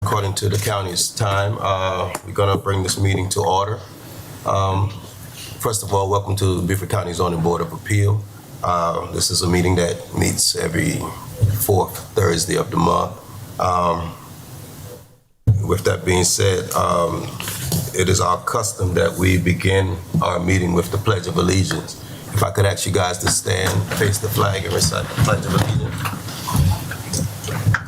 According to the county's time, we're going to bring this meeting to order. First of all, welcome to the Beaufort County Zoning Board of Appeal. This is a meeting that meets every fourth Thursday of the month. With that being said, it is our custom that we begin our meeting with the Pledge of Allegiance. If I could ask you guys to stand, face the flag, and recite the Pledge of Allegiance.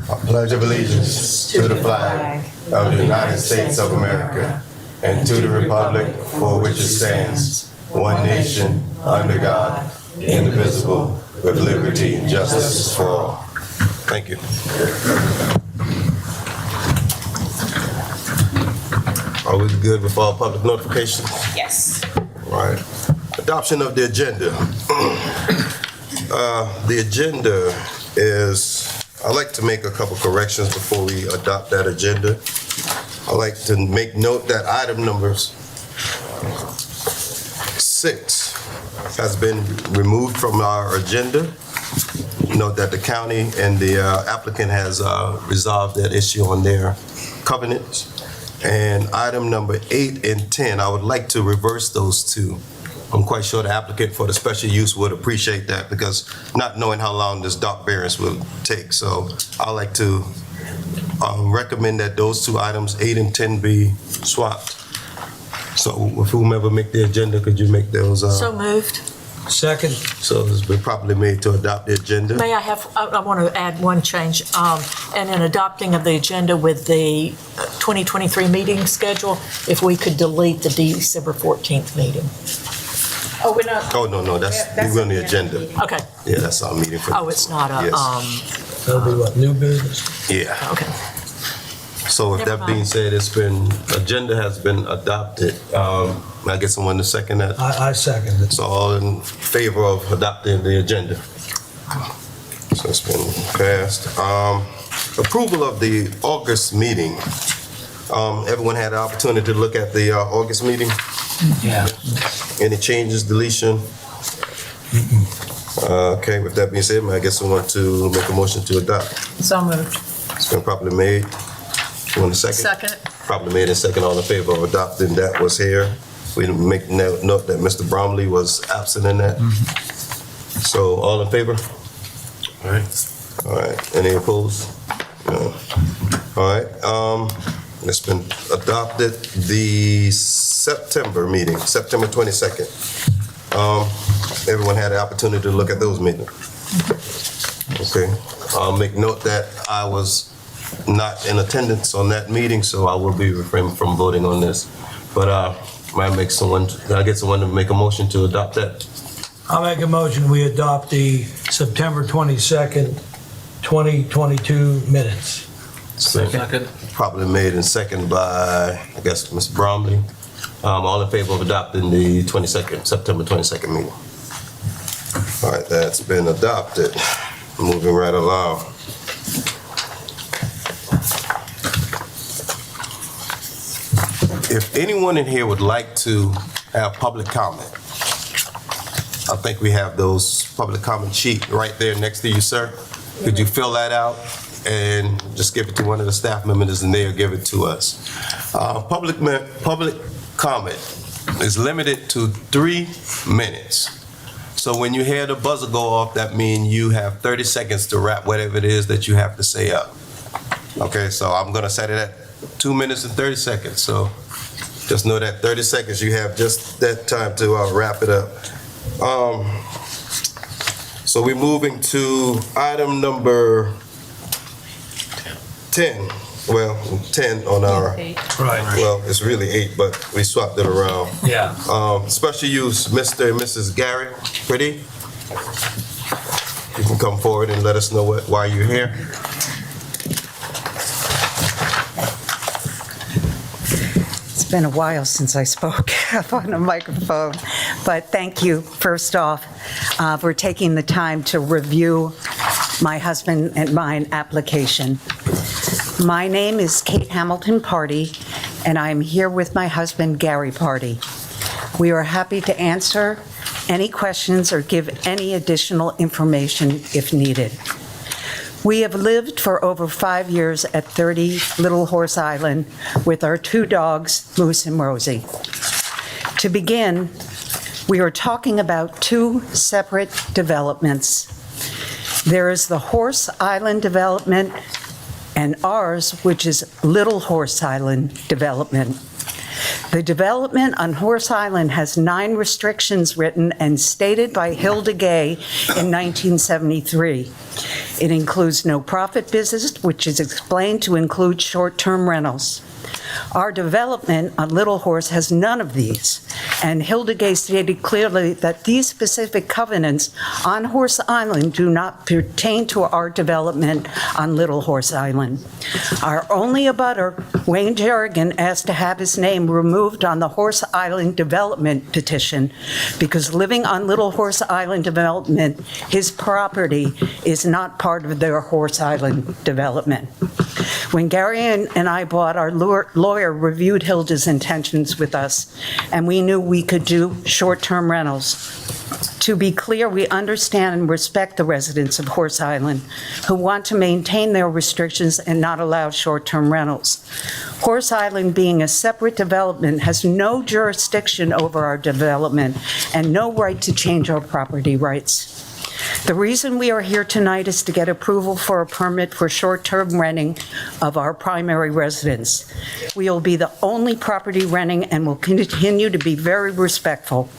I pledge of allegiance to the flag of the United States of America and to the republic for which it stands, one nation, under God, indivisible, with liberty and justice for all. Thank you. Are we good with all public notifications? Yes. All right. Adoption of the agenda. The agenda is, I'd like to make a couple corrections before we adopt that agenda. I'd like to make note that item number 6 has been removed from our agenda. Note that the county and the applicant has resolved that issue on their covenants. And item number 8 and 10, I would like to reverse those two. I'm quite sure the applicant for the special use would appreciate that, because not knowing how long this dock variance will take. So I'd like to recommend that those two items, 8 and 10, be swapped. So with whomever make the agenda, could you make those? So moved. Second. So it's been properly made to adopt the agenda. May I have, I want to add one change. And in adopting of the agenda with the 2023 meeting schedule, if we could delete the December 14th meeting. Oh, we're not. Oh, no, that's on the agenda. Okay. Yeah, that's our meeting for. Oh, it's not a, Yes. That'll be what, new business? Yeah. okay. So with Never that being mind. said, agenda has I get someone to second that. I second it. So all in favor of adopting the agenda? So it's been passed. Approval of the August meeting. Everyone had the opportunity to look at the August meeting? Yeah. Any changes, deletion? Okay, with that being said, may I get someone to make a motion to adopt? So moved. It's been properly made. You want a second? Second. Properly made and second. All in favor of adopting that was here. We make note that Mr. Bromley was absent in that. So all in favor? All right. All right. Any opposed? No. All right. It's been adopted. The September meeting, September 22nd. Everyone had the opportunity to look at those meetings. Okay. I'll make note that I was not in attendance on that meeting, so I will be refraining from voting on this. But might get someone to make a motion to adopt that. I'll make a motion, we adopt the September 22nd, 2022 minutes. Second. Probably made and second by, I guess, Ms. Bromley. All in favor of adopting the September 22nd meeting? All right, that's been adopted. Moving right along. If anyone in here would like to have public comment, I think we have those public comment sheet right there next to you, sir. Could you fill that out and just give it to one of the staff members and they'll give it to us? Public comment is limited to 3 minutes. So when you hear the buzzer go off, that means you have 30 seconds to wrap whatever it is that you have to say up. Okay, so I'm gonna set it at 2 minutes and 30 seconds. So just know that 30 seconds, you have just that time to wrap it up. So we're moving to item number 10. Well, 10 on our, Right. well, it's really 8, but we swapped it around. Yeah. Special use, Mr. and Mrs. Gary Pretty. You can come forward and let us know why you're here. It's been a while since I spoke up on a microphone, but thank you, first off, for taking the time to review my husband and mine application. My name is Kate Hamilton Party, and I'm here with my husband, Gary Party. We are happy to answer any questions or give any additional information if needed. We have lived for over 5 years at 30 Little Horse Island with our 2 dogs, Moose and Rosie. To begin, we are talking about 2 separate developments. There is the Horse Island development and ours, which is Little Horse Island development. The development on Horse Island has 9 restrictions written and stated by Hilda Gay in 1973. It includes no profit business, which is explained to include short-term rentals. Our development on Little Horse has none of these, and Hilda Gay stated clearly that these specific covenants on Horse Island do not pertain to our development on Little Horse Island. Our only abutter, Wayne Jerrigan, asked to have his name removed on the Horse Island development petition because living on Little Horse Island development, his property is not part of their Horse Island development. When Gary and I bought, our lawyer reviewed Hilda's intentions with us, and we knew we could do short-term rentals. To be clear, we understand and respect the residents of Horse Island who want to maintain their restrictions and not allow short-term rentals. Horse Island, being a separate development, has no jurisdiction over our development and no right to change our property rights. The reason we are here tonight is to get approval for a permit for short-term renting of our primary residence. We will be the only property renting and will continue to be very respectful.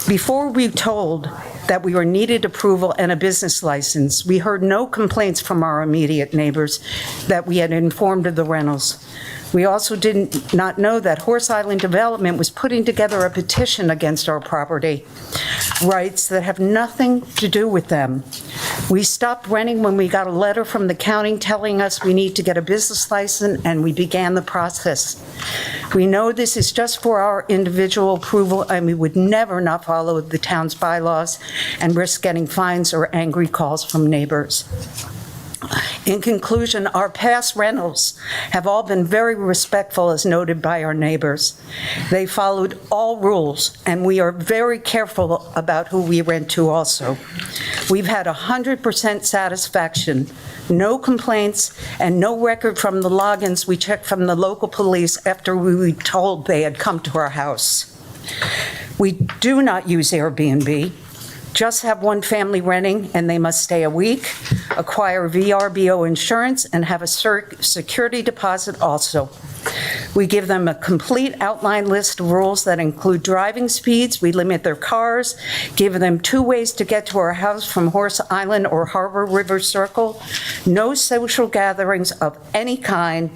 Before we were told that we were needed approval and a business license, we heard no complaints from our immediate neighbors that we had informed of the rentals. We also did not know that Horse Island Development was putting together a petition against our property rights that have nothing to do with them. We stopped renting when we got a letter from the county telling us we need to get a business license, and we began the process. We know this is just for our individual approval, and we would never not follow the town's bylaws and risk getting fines or angry calls from neighbors. In conclusion, our past rentals have all been very respectful, as noted by our neighbors. They followed all rules, and we are very careful about who we rent to also. We've had 100% satisfaction, no complaints, and no record from the logins we checked from the local police after we were told they had come to our house. We do not use Airbnb. Just have one family renting, and they must stay a week, acquire VRBO insurance, and have a security deposit also. We give them a complete outline list of rules that include driving speeds. We limit their cars, give them 2 ways to get to our house from Horse Island or Harbor River Circle, no social gatherings of any kind,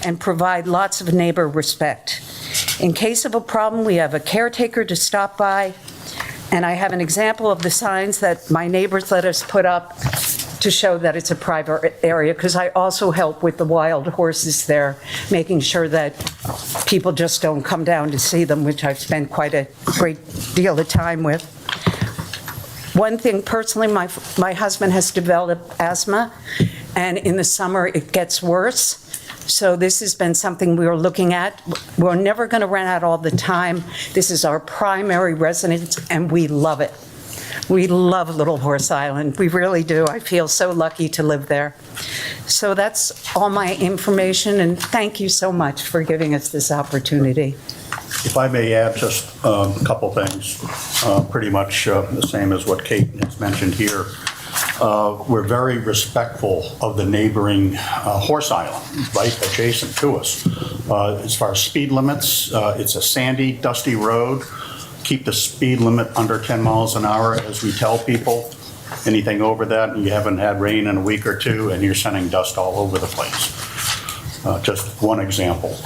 and provide lots of neighbor respect. In case of a problem, we have a caretaker to stop by. And I have an example of the signs that my neighbors let us put up to show that it's a private area, because I also help with the wild horses there, making sure that people just don't come down to see them, which I've spent quite a great deal of time with. One thing personally, my husband has developed asthma, and in the summer it gets worse. So this has been something we were looking at. We're never going to rent out all the time. This is our primary residence, and we love it. We love Little Horse Island. We really do. I feel so lucky to live there. So that's all my information, and thank you so much for giving us this opportunity. If I may add just a couple things, pretty much the same as what Kate has mentioned here. We're very respectful of the neighboring Horse Island, right adjacent to us. As far as speed limits, it's a sandy, dusty road. Keep the speed limit under 10 miles an hour, as we tell people. Anything over that, and you haven't had rain in a week or two, and you're sending dust all over the place. Just one example.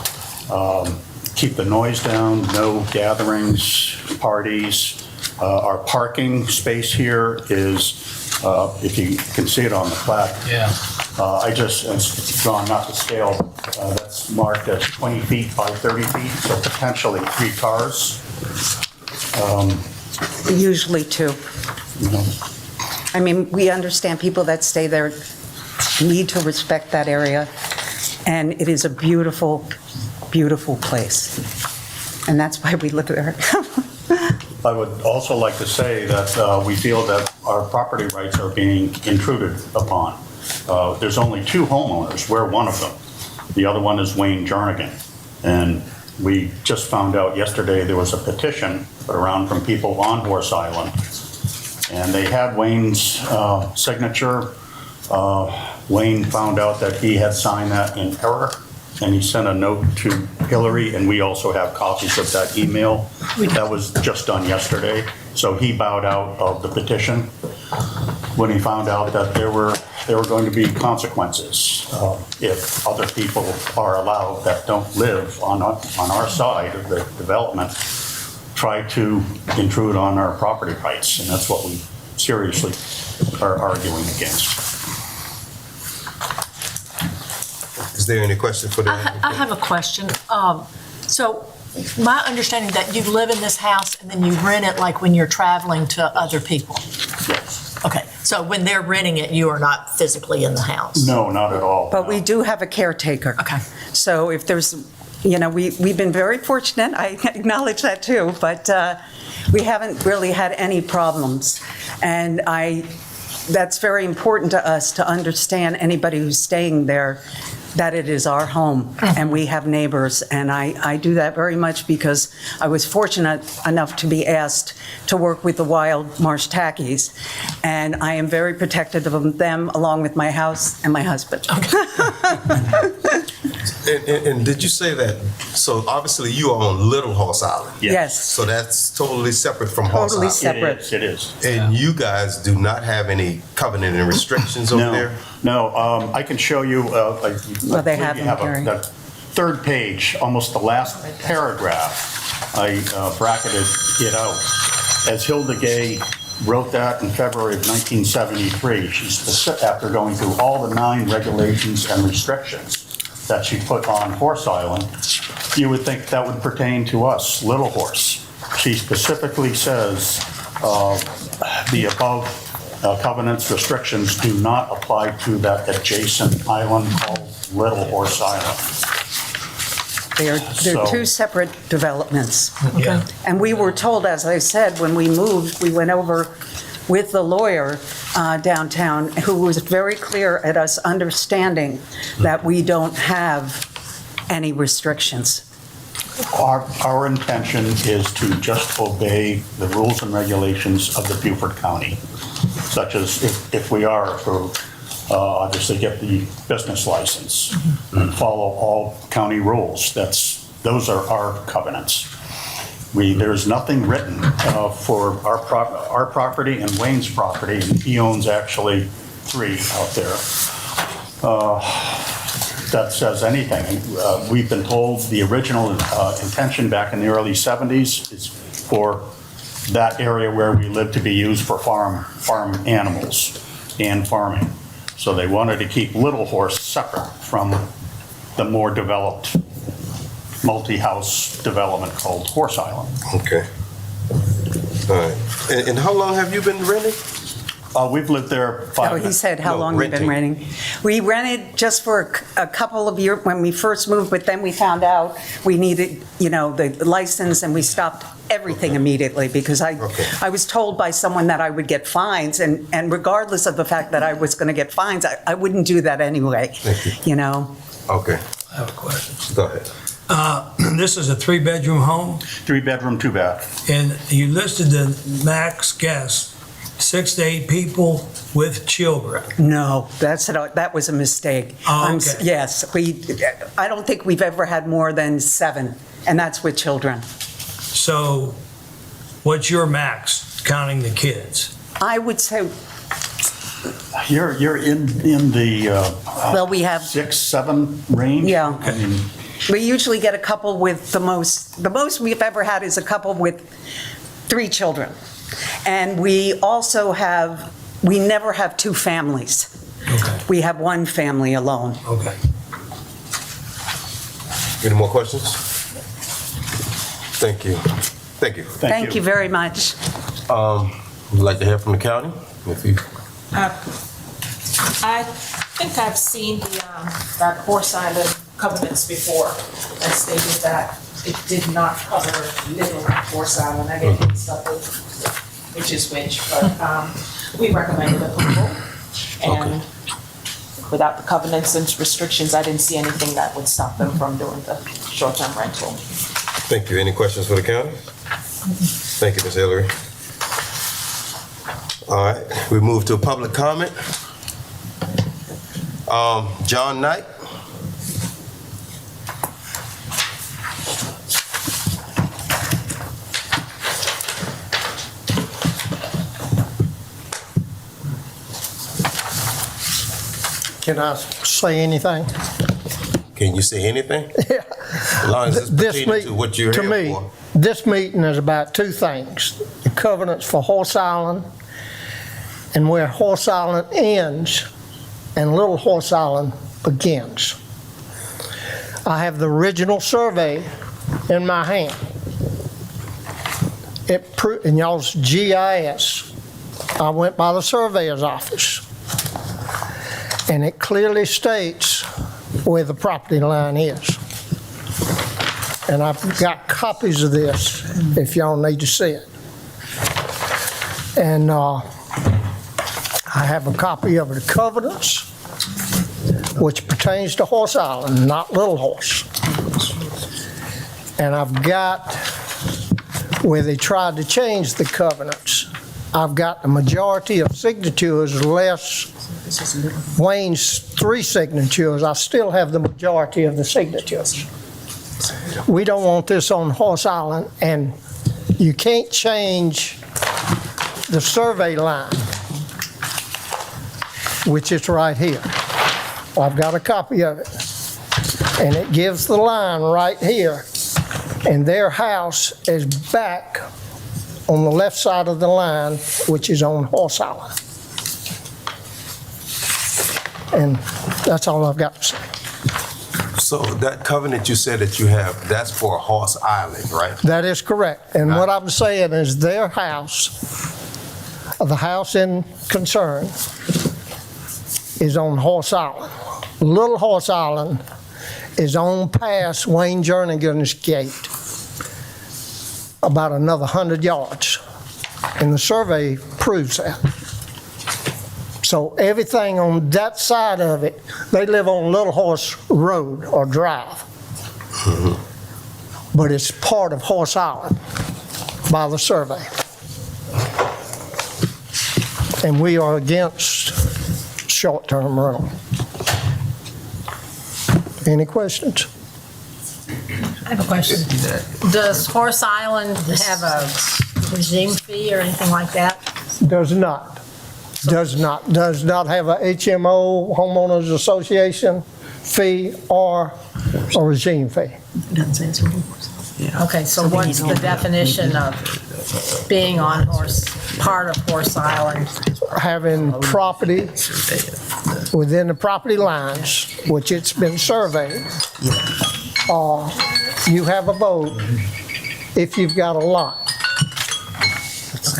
Keep the noise down, no gatherings, parties. Our parking space here is, if you can see it on the plat. Yeah. It's drawn not to scale, that's marked as 20 feet by 30 feet, so potentially 3 cars. Usually 2. You know, I mean, we understand people that stay there need to respect that area, and it is a beautiful, beautiful place. And that's why we live there. I would also like to say that we feel that our property rights are being intruded upon. There's only 2 homeowners. We're one of them. The other one is Wayne Jernigan. And we just found out yesterday there was a petition put around from people on Horse Island. And they had Wayne's signature. Wayne found out that he had signed that in error, and he sent a note to Hillary, and we also have copies of that email. That was just done yesterday. So he bowed out of the petition when he found out that there were going to be consequences if other people are allowed that don't live on our side of the development try to intrude on our property rights, and that's what we seriously are arguing against. Is there any question for the I applicant? have a question. So my understanding that you live in this house and then you rent it like when you're traveling to other people? Yes. Okay, so when they're renting it, you are not physically in the house? No, not at all. But we no. do have a caretaker. Okay. So if there's, we've been very fortunate, I acknowledge that too, but we haven't really had any problems. And that's very important to us to understand anybody who's staying there, that it is our home and we have neighbors. And I do that very much because I was fortunate enough to be asked to work with the wild marsh tackies. And I am very protective of them along with my house and my husband. And did you say that, so obviously you are on Little Horse Island? Yes. So that's totally separate from Horse Totally Island? separate. It is. And you guys do not have any covenant and restrictions over there? No, I can show you. Well, they have them, Gary. That third page, almost the last paragraph, I bracketed it out. As Hilda Gay wrote that in February of 1973, after going through all the 9 regulations and restrictions that she put on Horse Island, you would think that would pertain to us, Little Horse. She specifically says the above covenants, restrictions do not apply to that adjacent island called Little Horse Island. They're So- 2 separate developments. Yeah. And we were told, as I said, when we moved, we went over with the lawyer downtown, who was very clear at us understanding that we don't have any restrictions. Our intention is to just obey the rules and regulations of the Beaufort County, such as if we are approved, obviously get the business license and follow all county rules. Those are our covenants. There's nothing written for our property and Wayne's property, and he owns actually 3 out there, that says anything. We've been told the original intention back in the early 70s is for that area where we live to be used for farm animals and farming. So they wanted to keep Little Horse separate from the more developed multi-house development called Horse Island. Okay. All right. And how long have you been renting? We've lived there 5 Oh, he said how No, long we've been renting. We rented just for a couple of years when we first moved, but then we found out we needed, the license, and we stopped everything immediately because Okay. I was told by someone that I would get fines, and regardless of the fact that I was going to get fines, I wouldn't do that anyway, Thank Okay, I have a question. go ahead. This is a 3-bedroom home, 3-bedroom, 2-bath. and you listed the max guest, 6 to 8 people with children. No, that was a mistake. Oh, okay. Yes, I don't think we've ever had more than 7, and that's with children. So what's your max, counting the kids? I would say, You're in the well, we have 6, 7 range? Yeah. I mean, We usually get a couple with the most we've ever had is a couple with 3 children. And we never have 2 families. Okay. We have 1 family alone. Okay. Any more questions? Thank you. Thank you. Thank you very much. Would like to hear from the county? If you, I think I've seen that Horse Island covenants before that stated that it did not cover Little Horse Island. I get mixed up with which is which, but we recommended approval. And without the covenants and restrictions, I didn't see anything that would stop them from doing the short-term rental. Thank you. Any questions for the county? Thank you, Ms. Hillary. All right, we move to public comment. John Knight. Can I say anything? Can you say anything? Yeah. As long as it's pertaining to what you're here me, for. this meeting is about two things: the covenants for Horse Island and where Horse Island ends and Little Horse Island begins. I have the original survey in my hand. In y'all's GIS, I went by the surveyor's office, and it clearly states where the property line is. And I've got copies of this if y'all need to see it. And I have a copy of the covenants, which pertains to Horse Island, not Little Horse. And I've got where they tried to change the covenants. I've got the majority of signatures less Wayne's 3 signatures. I still have the majority of the signatures. We don't want this on Horse Island, and you can't change the survey line, which is right here. I've got a copy of it, and it gives the line right here, and their house is back on the left side of the line, which is on Horse Island. And that's all I've got to say. So that covenant you said that you have, that's for Horse Island, right? That is correct. And what I'm saying is their house, the house in concern, is on Horse Island. Little Horse Island is on past Wayne Jernigan's gate, about another 100 yards. And the survey proves that. So everything on that side of it, they live on Little Horse Road or Drive. But it's part of Horse Island by the survey. And we are against short-term rental. Any questions? I have a question. Does Horse Island have a regime fee or anything like that? Does not. Does not have a HMO, Homeowners Association fee or a regime fee. Okay, so what's the definition of being on part of Horse Island? Having property within the property lines, which it's been surveyed. You have a vote if you've got a lot.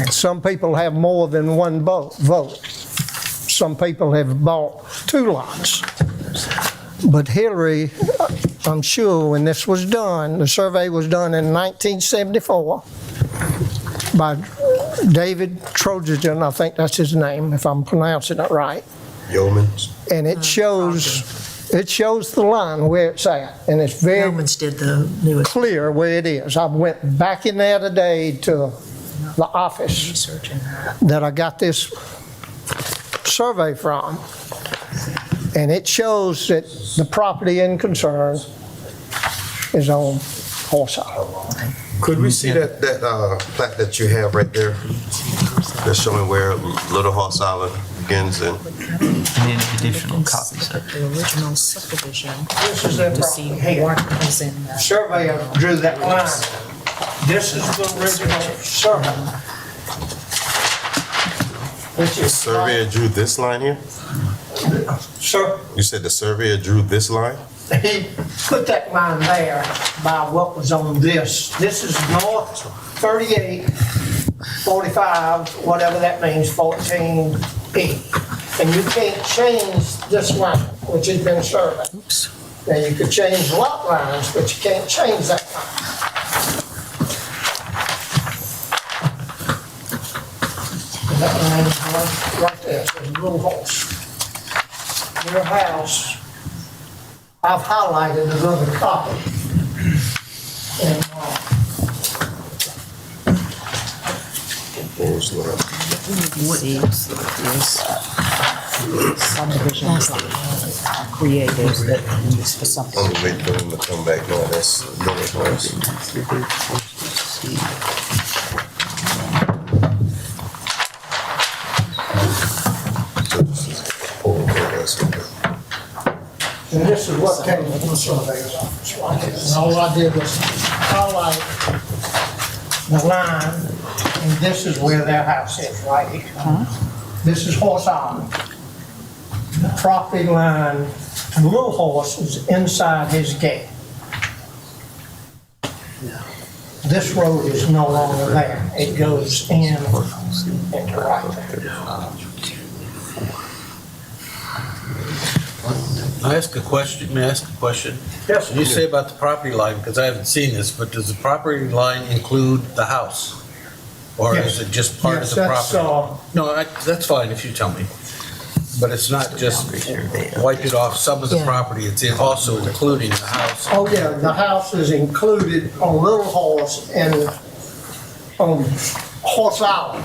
Some people have more than one vote. Some people have bought 2 lots. But Hillary, I'm sure when this was done, the survey was done in 1974 by David Trojan, I think that's his name, if I'm pronouncing it right. Yeomans. And it shows the line where it's at, and it's very Romans did the newest clear where it is. I went back in there today to the office research in that. that I got this survey from, and it shows that the property in concern is on Horse Island. Could we see that plat that you have right there? That's showing where Little Horse Island begins and Any additional copies of it? The original subdivision, This is their to see property here. what was in that. Surveyor drew that line. This is the original survey. Which the is surveyor drew this line here? Sir, You said the surveyor drew this line? he put that line there by what was on this. This is north 38, 45, whatever that means, 14E. And you can't change this line, which has been surveyed. Now, you could change lot lines, but you can't change that line. And that line is right there, it's a little horse. their house, I've highlighted another copy. And, Only wait for them to come back now, that's Little Horse. And this is what came from the surveyor's office, right here. And all I did was highlight the line, and this is where their house is, right here. This is Horse Island. The property line to Little Horse is inside his gate. This road is no longer there. It goes in into right there. I ask a question, may I ask a question? Yes. You say about the property line, because I haven't seen this, but does the property line include the house? Or is it just part of the Yes, property? No, that's fine if you tell me. But it's not just wipe it off some of the Yeah. property, it's also including the house. Oh, yeah, the house is included on Little Horse and on Horse Island,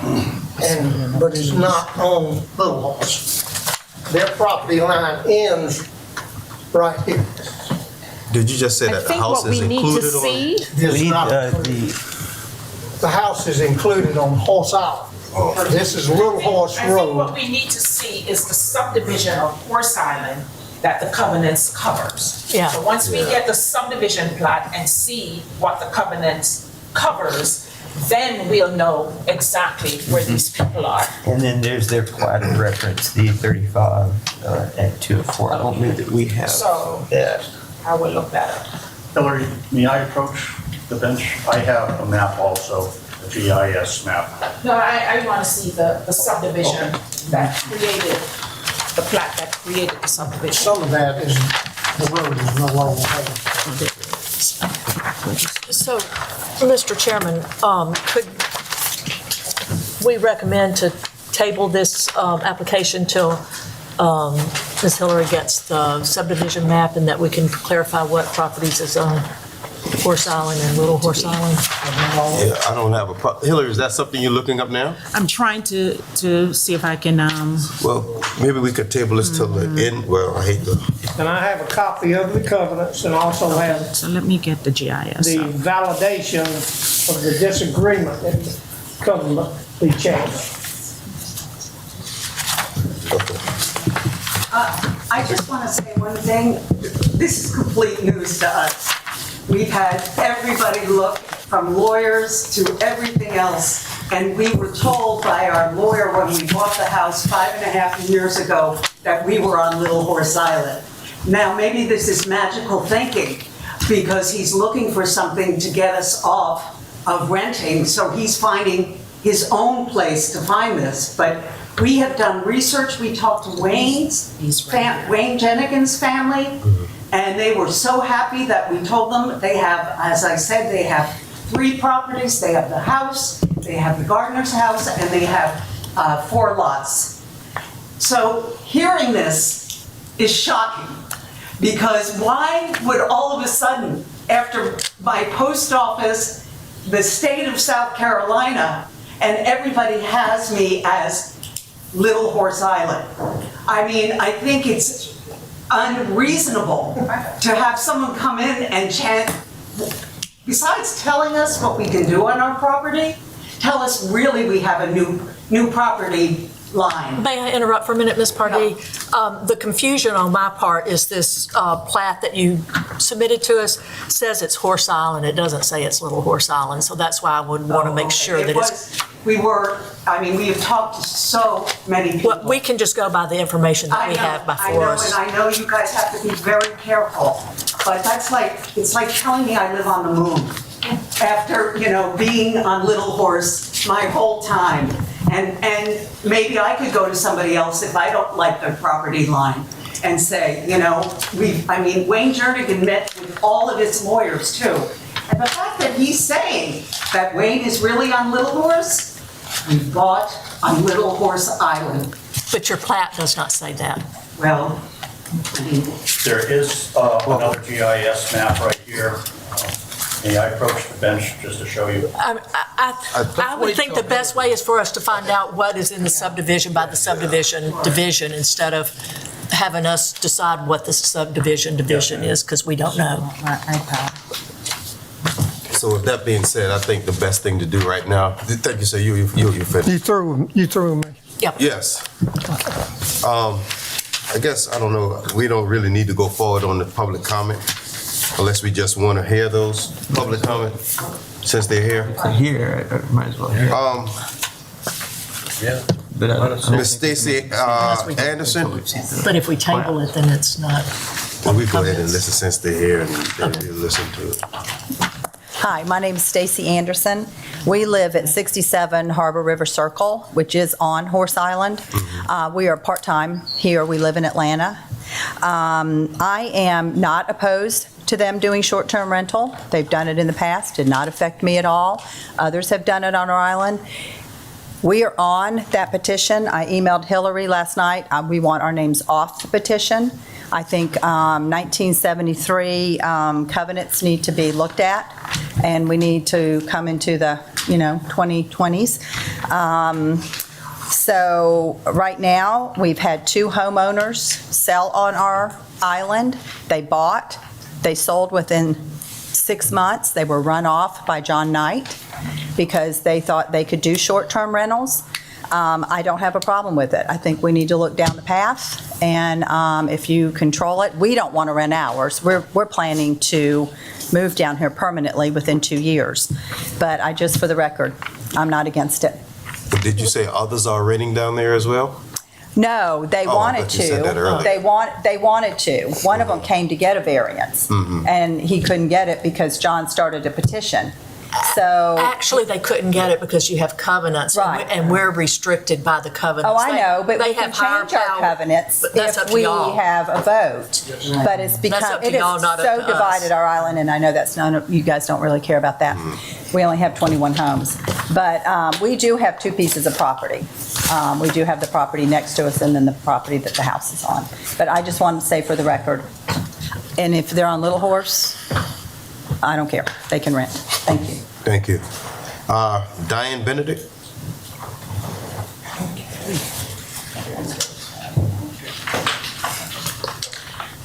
but it's not on Little Horse. Their property line ends right here. Did you just say I that the think house what is we need to included on? see, It's We need not the, included. The house is included on Horse Island. This is Little Horse I think what Road. we need to see is the subdivision of Horse Island that the covenants covers. Yeah. So once we get the subdivision plat and see what the covenants covers, then we'll know exactly where these people are. and then there's their plat of reference, the 35 at 204. I don't know that we have So that. I will look that up. Hillary, may I approach the bench? I have a map also, a GIS map. No, I want to see the subdivision that created, the plat that created the subdivision. Some of that is, the road is no longer there. So, Mr. Chairman, could we recommend to table this application till Ms. Hillary gets the subdivision map and that we can clarify what properties is on Horse Island and Little Horse Island? Yeah, I don't have a, Hillary, is that something you're looking up now? I'm trying to see if I can, Well, maybe we could table this till the end, well, I hate to. And I have a copy of the covenants and also have so let me get the GIS the up. validation of the disagreement that the covenant be changed. I just want to say one thing. This is complete news to us. We've had everybody look, from lawyers to everything else, and we were told by our lawyer when we bought the house 5.5 years ago that we were on Little Horse Island. Now, maybe this is magical thinking, because he's looking for something to get us off of renting, so he's finding his own place to find this. But we have done research. We talked to Wayne Jennigan's family, and they were so happy that we told them they have, as I said, they have 3 properties. They have the house, they have the gardener's house, and they have 4 lots. So hearing this is shocking, because why would all of a sudden, after my post office, the state of South Carolina, and everybody has me as Little Horse Island. I mean, I think it's unreasonable to have someone come in and chant, besides telling us what we can do on our property, tell us really we have a new property line. May I interrupt for a minute, Ms. Pardee? The confusion on my part is this plat that you submitted to us says it's Horse Island. It doesn't say it's Little Horse Island, so that's why I would want to make sure that it's... We have talked to so many people. Well, we can just go by the information that we have before us. I know you guys have to be very careful, but it's like telling me I live on the moon after, being on Little Horse my whole time. And maybe I could go to somebody else if I don't like their property line and say, Wayne Jernigan met with all of his lawyers too. And the fact that he's saying that Wayne is really on Little Horse, we bought on Little Horse Island. But your plat does not say that. Well, There is another GIS map right here. May I approach the bench just to show you? I would think the best way is for us to find out what is in the subdivision by the subdivision division instead of having us decide what the subdivision division is, because we don't know. So with that being said, I think the best thing to do right now, thank you, sir, you finished. You threw me. Yes. I guess, I don't know, we don't really need to go forward on the public comment unless we just want to hear those public comment since they're here. Here, I might as well hear. Yeah. But I don't Ms. Stacy Anderson, But if we table it, then it's not. well, we go ahead and listen since they're here and we'll listen to it. Hi, my name is Stacy Anderson. We live at 67 Harbor River Circle, which is on Horse Island. We are part-time here. We live in Atlanta. I am not opposed to them doing short-term rental. They've done it in the past, did not affect me at all. Others have done it on our island. We are on that petition. I emailed Hillary last night. We want our names off the petition. I think 1973 covenants need to be looked at, and we need to come into the, 2020s. So right now, we've had 2 homeowners sell on our island. They bought, they sold within 6 months. They were run off by John Knight because they thought they could do short-term rentals. I don't have a problem with it. I think we need to look down the path, and if you control it, we don't want to rent ours. We're planning to move down here permanently within 2 years. But I just, for the record, I'm not against it. But did you say others are renting down there as well? No, they Oh, I wanted thought you said that to. earlier. They wanted to. One of them came to get a variance, and he couldn't get it because John started a petition. So, Actually, they couldn't get it because you have covenants. Right. And we're restricted by the covenants. oh, I know, but They we can have higher change our power, covenants but that's up if to we y'all. have a vote. But it's up become, to it y'all, has not up so to us. divided our island, and I know that's you guys don't really care about that. We only have 21 homes. But we do have 2 pieces of property. We do have the property next to us and then the property that the house is on. But I just wanted to say for the record, and if they're on Little Horse, I don't care. They can rent. Thank you. Thank you. Diane Benedict?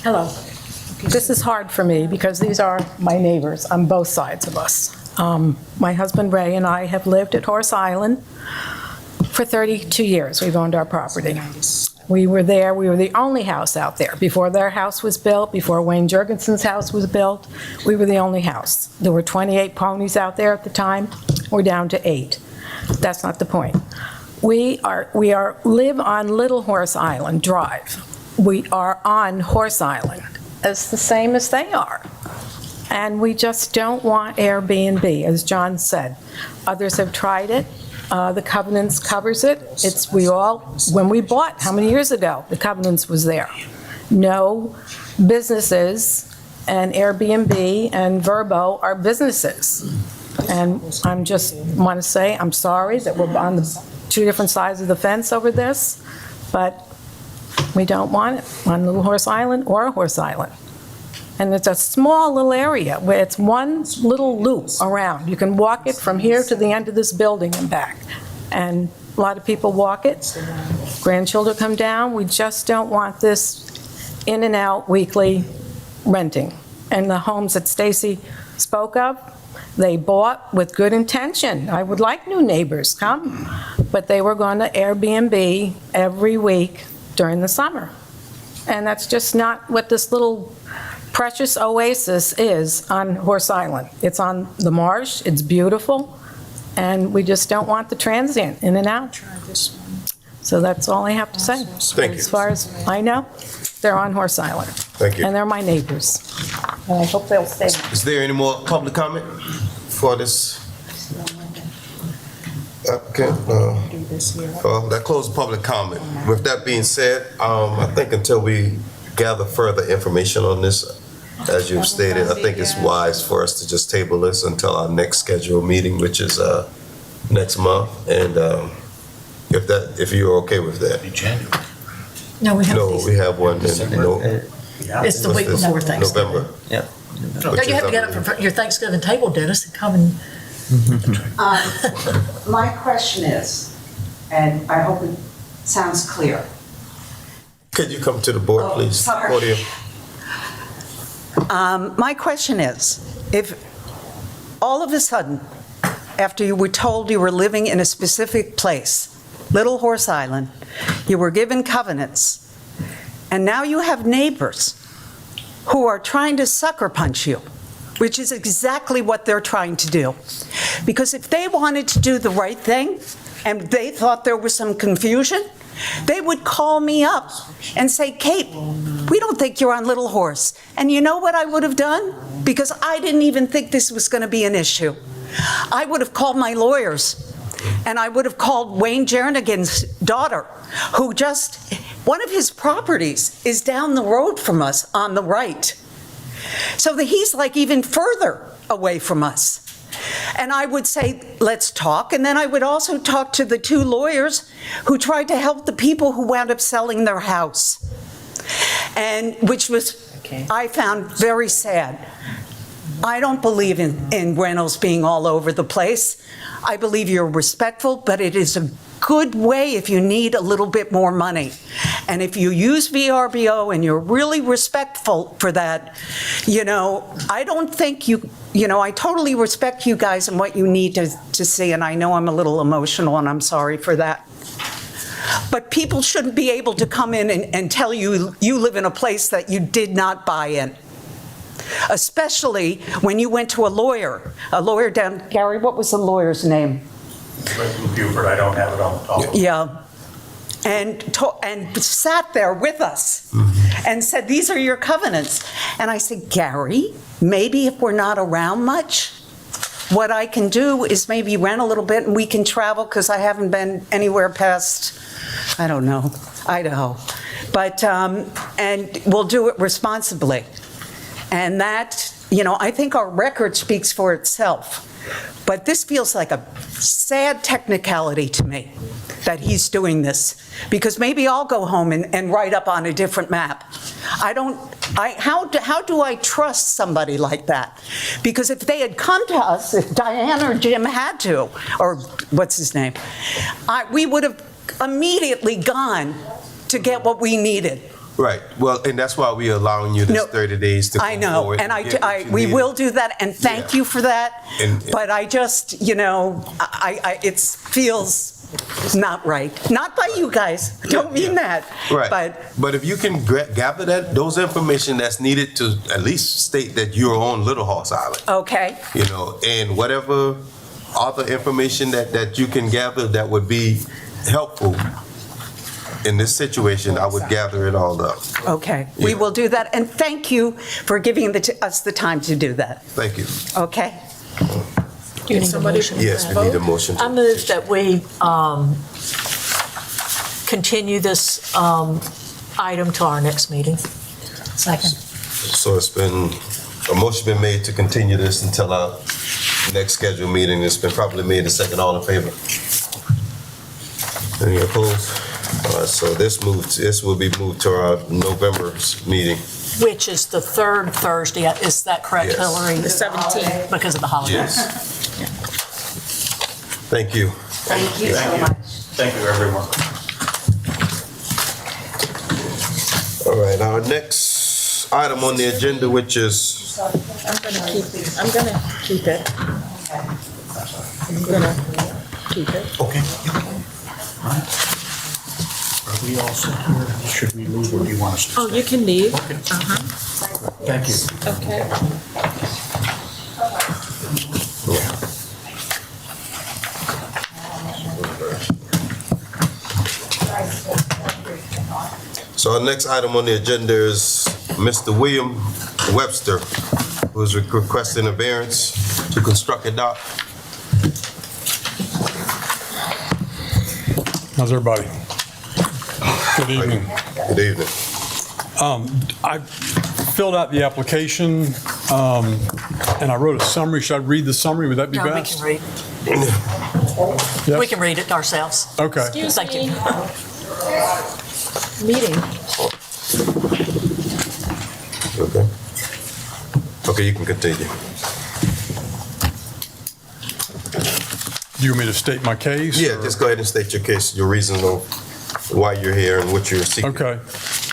Hello. This is hard for me because these are my neighbors on both sides of us. My husband Ray and I have lived at Horse Island for 32 years. We've owned our property. We were there, we were the only house out there. Before their house was built, before Wayne Jurgensen's house was built, we were the only house. There were 28 ponies out there at the time. We're down to 8. That's not the point. We live on Little Horse Island Drive. We are on Horse Island. It's the same as they are. And we just don't want Airbnb, as John said. Others have tried it. The covenants covers it. When we bought, how many years ago, the covenants was there. No businesses, and Airbnb and Verbo are businesses. And I'm just want to say, I'm sorry that we're on the 2 different sides of the fence over this, but we don't want it on Little Horse Island or Horse Island. And it's a small little area where it's one little loop around. You can walk it from here to the end of this building and back. And a lot of people walk it. Grandchildren come down. We just don't want this in and out weekly renting. And the homes that Stacy spoke of, they bought with good intention. I would like new neighbors come, but they were going to Airbnb every week during the summer. And that's just not what this little precious oasis is on Horse Island. It's on the marsh, it's beautiful, and we just don't want the transient in and out. So that's all I have to say. Thank you. As far as I know, they're on Horse Island. Thank you. And they're my neighbors. And I hope they'll stay. Is there any more public comment for this? Okay. Well, that closes public comment. With that being said, I think until we gather further information on this, as you've stated, I think it's wise for us to just table this until our next scheduled meeting, which is next month. And if you're okay with that. January. No, we have No, these. we have one in It's the week before Thanksgiving. November. Yep. No, you have to get up for your Thanksgiving table, Dennis, and come and, My question is, and I hope it sounds clear. Could you come to the board, Oh, please? sorry. Podium. My question is, if all of a sudden, after you were told you were living in a specific place, Little Horse Island, you were given covenants, and now you have neighbors who are trying to sucker punch you, which is exactly what they're trying to do. Because if they wanted to do the right thing, and they thought there was some confusion, they would call me up and say, Kate, we don't think you're on Little Horse. And you know what I would have done? Because I didn't even think this was going to be an issue. I would have called my lawyers, and I would have called Wayne Jernigan's daughter, who just, one of his properties is down the road from us on the right. So that he's like even further away from us. And I would say, let's talk. And then I would also talk to the two lawyers who tried to help the people who wound up selling their house. And which was, I found very sad. I don't believe in Reynolds being all over the place. I believe you're respectful, but it is a good way if you need a little bit more money. And if you use VRBO and you're really respectful for that, I don't think I totally respect you guys and what you need to see, and I know I'm a little emotional, and I'm sorry for that. But people shouldn't be able to come in and tell you you live in a place that you did not buy in. Especially when you went to a lawyer down, Gary, what was the lawyer's name? Beaufort, I don't have it on the top. Yeah. And sat there with us and said, these are your covenants. And I said, Gary, maybe if we're not around much, what I can do is maybe rent a little bit and we can travel, because I haven't been anywhere past, I don't know, Idaho. But, and we'll do it responsibly. And that, I think our record speaks for itself. But this feels like a sad technicality to me, that he's doing this. Because maybe I'll go home and write up on a different map. How do I trust somebody like that? Because if they had come to us, if Diane or Jim had to, or what's his name, we would have immediately gone to get what we needed. Right. Well, and that's why we're allowing you this 30 days to I come know, forward and get what you we need. will do that, and thank you for that. But I just, it feels not right. Not by you guys. I don't mean that. Right. But if you can gather those information that's needed to at least state that you're on Little Horse Island. Okay. And whatever other information that you can gather that would be helpful in this situation, I would gather it all up. Okay. We will do that, and thank you for giving us the time to do that. Thank you. Okay. do you need a motion? Yes, we need a motion. I move that we continue this item to our next meeting. Second. So it's been, a motion been made to continue this until our next scheduled meeting. It's been properly made and second. All in favor? Any opposed? All right, so this will be moved to our November's meeting. Which is the third Thursday, is that correct, Yes. Hillary? The 17th. Because of the holidays. Yes. Thank you. Thank you so much. Thank you, everyone. All right, our next item on the agenda, which is, I'm gonna keep it. I'm gonna keep it. Okay. Are we all set here? Should we leave, or do you want us to Oh, stay? you can leave. Thank you. Okay. so our next item on the agenda is Mr. William Webster, who is requesting a variance to construct a dock. How's everybody? Good evening. Good evening. I filled out the application, and I wrote a summary. Should I read the summary? Would that be No, we best? can read. Yes? We can read it ourselves. Okay. Thank you. meeting. Okay. Okay, you can continue. Do you want me to state my case? Yeah, or- just go ahead and state your case, your reasons of why you're here and what you're seeking. Okay.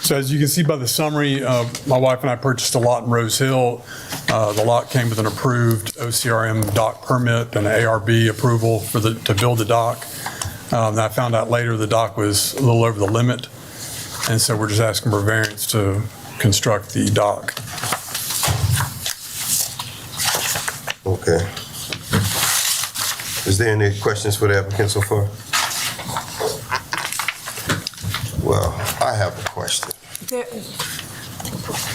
So as you can see by the summary, my wife and I purchased a lot in Rose Hill. The lot came with an approved OCRM dock permit and an ARB approval to build the dock. And I found out later the dock was a little over the limit, and so we're just asking for variance to construct the dock. Okay. Is there any questions for the applicant so far? Well, I have a question.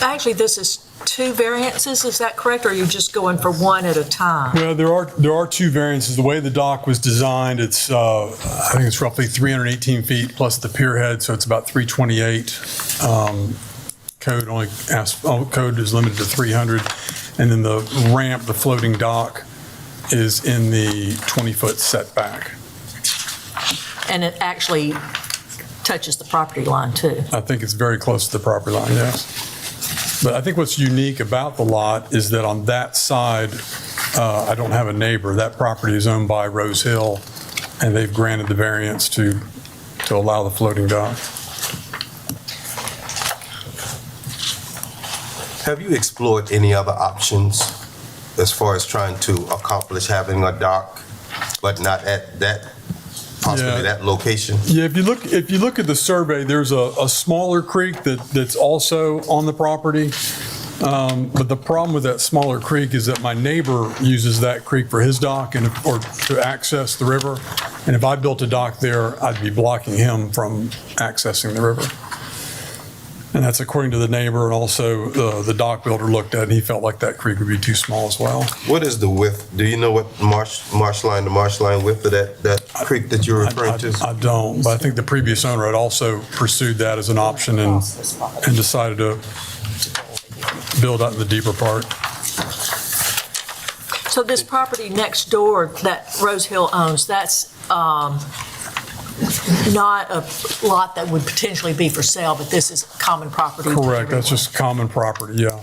Actually, this is 2 variances, is that correct, or are you just going for one at a time? Well, there are 2 variances. The way the dock was designed, it's I think it's roughly 318 feet plus the pier head, so it's about 328. Code is limited to 300, and then the ramp, the floating dock, is in the 20-foot setback. And it actually touches the property line, too. I think it's very close to the property line, yes. But I think what's unique about the lot is that on that side, I don't have a neighbor. That property is owned by Rose Hill, and they've granted the variance to allow the floating dock. Have you explored any other options as far as trying to accomplish having a dock, but not at that, possibly that location? Yeah, if you look at the survey, there's a smaller creek that's also on the property. But the problem with that smaller creek is that my neighbor uses that creek for his dock or to access the river. And if I built a dock there, I'd be blocking him from accessing the river. And that's according to the neighbor, and also the dock builder looked at it, and he felt like that creek would be too small as well. What is the width? Do you know what marsh line width of that creek that you're referring to? I don't, but I think the previous owner had also pursued that as an option and decided to build out in the deeper part. So this property next door that Rose Hill owns, that's not a lot that would potentially be for sale, but this is common property. Correct, that's just common property, yeah.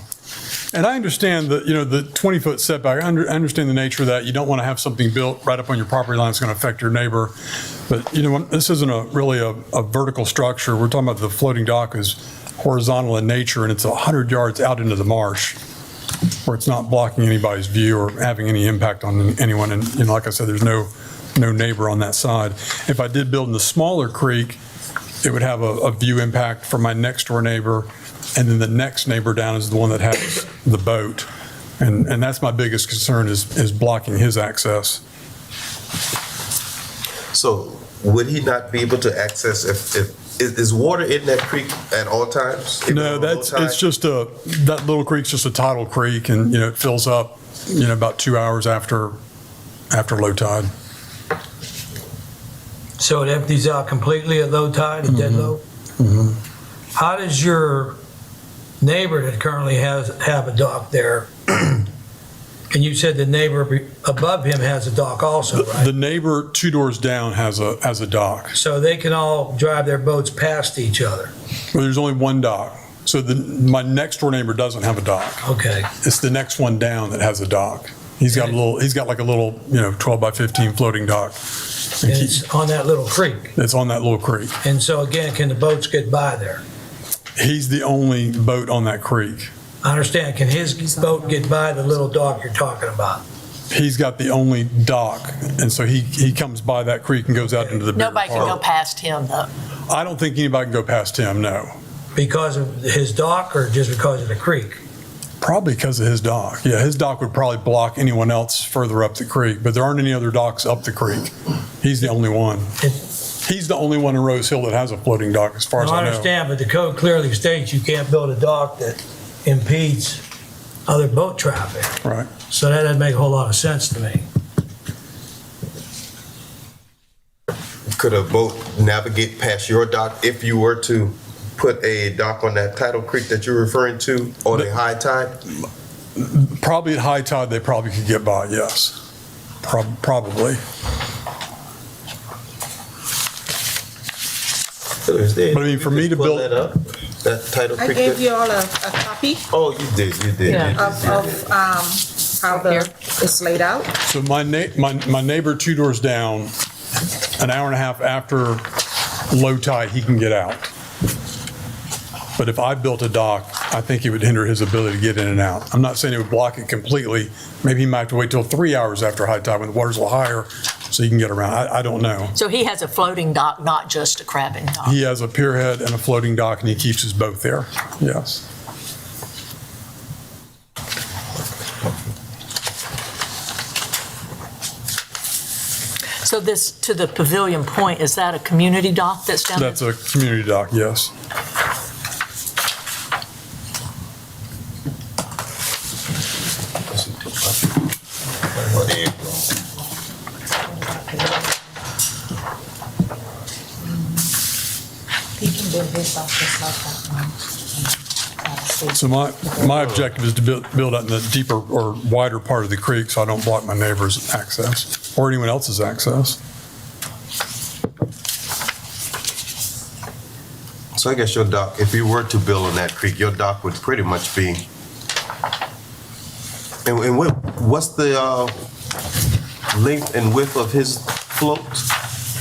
And I understand that, the 20-foot setback, I understand the nature of that. You don't want to have something built right up on your property line that's going to affect your neighbor. But, this isn't really a vertical structure. We're talking about the floating dock is horizontal in nature, and it's 100 yards out into the marsh where it's not blocking anybody's view or having any impact on anyone. And, like I said, there's no neighbor on that side. If I did build in the smaller creek, it would have a view impact for my next door neighbor, and then the next neighbor down is the one that has the boat. And that's my biggest concern is blocking his access. So would he not be able to access is water in that creek at all times? No, it's just that little creek's just a tidal creek, and, it fills up, about 2 hours after low tide. So it empties out completely at low tide, at dead low? How does your neighbor that currently have a dock there, and you said the neighbor above him has a dock also, right? The neighbor 2 doors down has a dock. So they can all drive their boats past each other? Well, there's only one dock. So my next door neighbor doesn't have a dock. Okay. It's the next one down that has a dock. He's got like a little, 12 by 15 floating dock. And it's on that little creek? It's on that little creek. And so again, can the boats get by there? He's the only boat on that creek. I understand. Can his boat get by the little dock you're talking about? He's got the only dock, and so he comes by that creek and goes out into the bigger Nobody can go part. past him, though. I don't think anybody can go past him, no. Because of his dock or just because of the creek? Probably because of his dock. Yeah, his dock would probably block anyone else further up the creek, but there aren't any other docks up the creek. He's the only one. He's the only one in Rose Hill that has a floating dock, as far as I know. I understand, but the code clearly states you can't build a dock that impedes other boat traffic. Right. So that doesn't make a whole lot of sense to me. Could a boat navigate past your dock if you were to put a dock on that tidal creek that you're referring to on a high tide? Probably at high tide, they probably could get by, yes. Probably. But I mean, for me to Pull build, that up, that title I Creek. gave you all a copy Oh, you did. Yeah. of how it's laid out. so my neighbor 2 doors down, an hour and a half after low tide, he can get out. But if I built a dock, I think it would hinder his ability to get in and out. I'm not saying it would block it completely. Maybe he might have to wait till 3 hours after high tide when the water's a little higher so he can get around. I don't know. So he has a floating dock, not just a crabbing dock? He has a pier head and a floating dock, and he keeps his boat there. Yes. So this, to the Pavilion Point, is that a community dock that's down there? That's a community dock, yes. He can build his off just like that one. So my objective is to build out in the deeper or wider part of the creek so I don't block my neighbor's access or anyone else's access. So I guess your dock, if you were to build on that creek, your dock would pretty much be. And what's the length and width of his floats?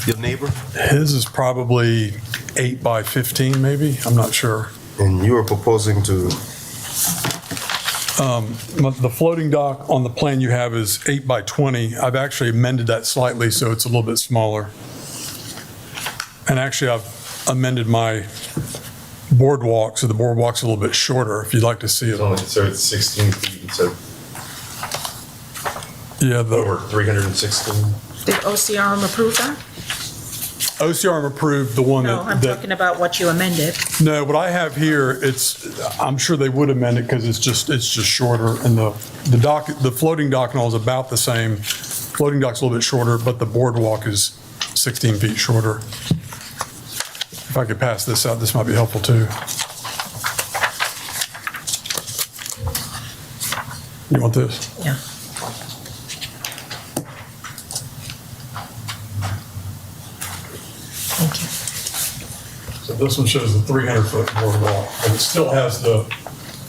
Your neighbor? His is probably 8 by 15, maybe. I'm not sure. And you were proposing to. The floating dock on the plan you have is 8 by 20. I've actually amended that slightly so it's a little bit smaller. And actually, I've amended my boardwalk so the boardwalk's a little bit shorter. If you'd like to see it. So it's 16 feet instead of over 316. Did OCRM approve that? OCRM approved the one No, I'm that talking about what you amended. no, what I have here, I'm sure they would amend it because it's just shorter, and the dock, the floating dock and all is about the same. Floating dock's a little bit shorter, but the boardwalk is 16 feet shorter. If I could pass this out, this might be helpful too. You want this? Yeah. Thank you. So this one shows the 300-foot boardwalk, and it still has the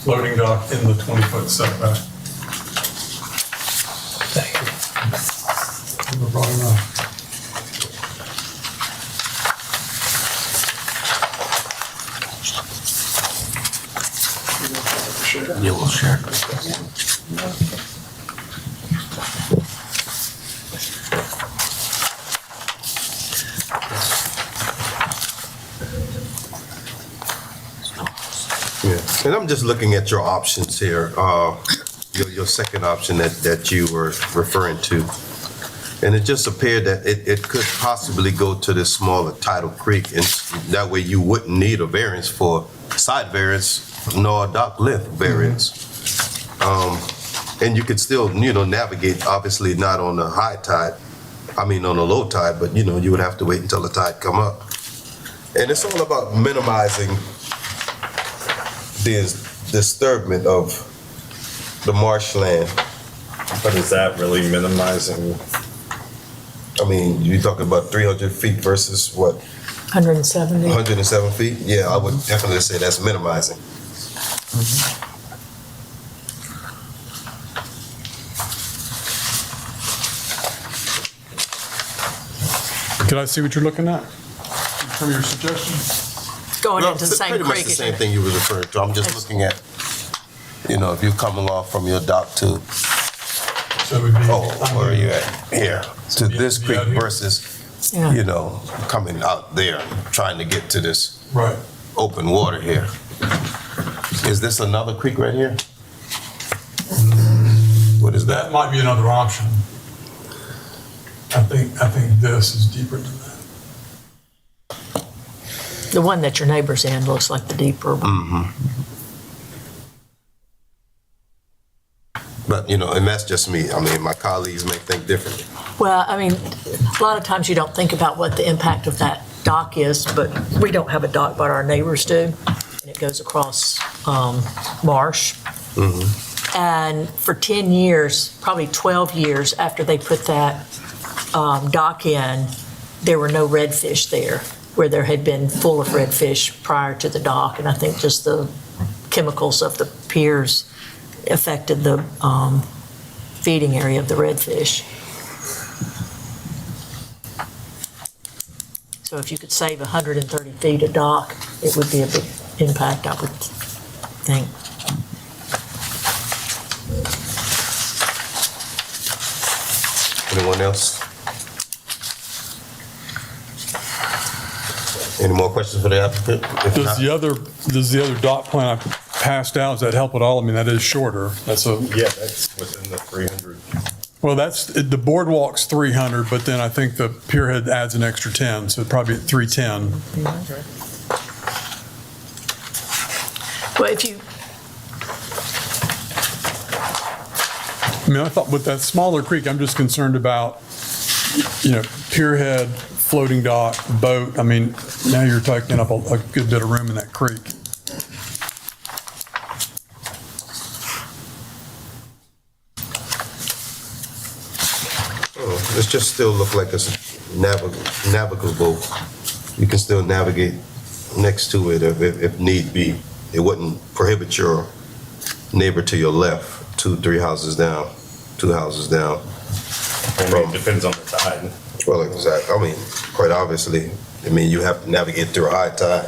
floating dock in the 20-foot setback. Thank you. Never brought it up. You will share. Yeah, and I'm just looking at your options here, your second option that you were referring to. And it just appeared that it could possibly go to this smaller tidal creek, and that way you wouldn't need a variance for side variance nor a dock length variance. And you could still, navigate, obviously not on the high tide, on the low tide, but you would have to wait until the tide come up. And it's all about minimizing the disturbance of the marshland. But is that really minimizing? You're talking about 300 feet versus what? 170. 107 feet? Yeah, I would definitely say that's minimizing. Could I see what you're looking at? From your suggestion? Going No, into the same pretty much creek. the same thing you were referring to. I'm just looking at, if you're coming off from your dock to, So it would be. where are you at? Here, to this be creek out here? versus, Yeah. coming out there, trying to get to this Right. open water here. Is this another creek right here? What is That that? might be another option. I think this is deeper than that. The one that your neighbor's in looks like the deeper one. But, and that's just me. My colleagues may think differently. Well, a lot of times you don't think about what the impact of that dock is, but we don't have a dock, but our neighbors do. And it goes across marsh. And for 10 years, probably 12 years after they put that dock in, there were no redfish there. where there had been full of redfish prior to the dock, and I think just the chemicals of the piers affected the feeding area of the redfish. So if you could save 130 feet of dock, it would be a big impact, I would think. Anyone else? Any more questions for the applicant? If Does not- the other dock plan I passed out, does that help at all? I mean, that is shorter. That's a, Yeah, that's within the 300. well, the boardwalk's 300, but then I think the pierhead adds an extra 10, so it'd probably be at 310. Well, if you, I mean, I thought with that smaller creek, I'm just concerned about, pierhead, floating dock, boat. I mean, now you're taking up a good bit of room in that creek. It just still look like it's navigable. You can still navigate next to it if need be. It wouldn't prohibit your neighbor to your left, 2-3 houses down, 2 houses down. I mean, it depends on the tide. Well, exactly. I mean, quite obviously, you have to navigate through a high tide.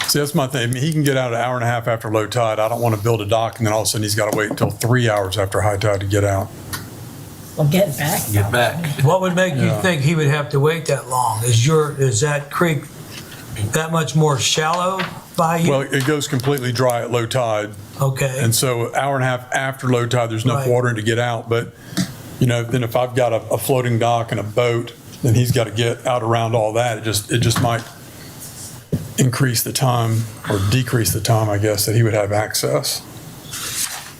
See, that's my thing. I mean, he can get out an hour and a half after low tide. I don't want to build a dock and then all of a sudden he's got to wait until 3 hours after high tide to get out. Well, getting back. Get back. What would make you think he would have to wait that long? Is that creek that much more shallow by you? Well, it goes completely dry at low tide. Okay. And so an hour and a half after low tide, there's enough Right. water to get out. But, then if I've got a floating dock and a boat, then he's got to get out around all that. It just might increase the time or decrease the time, I guess, that he would have access.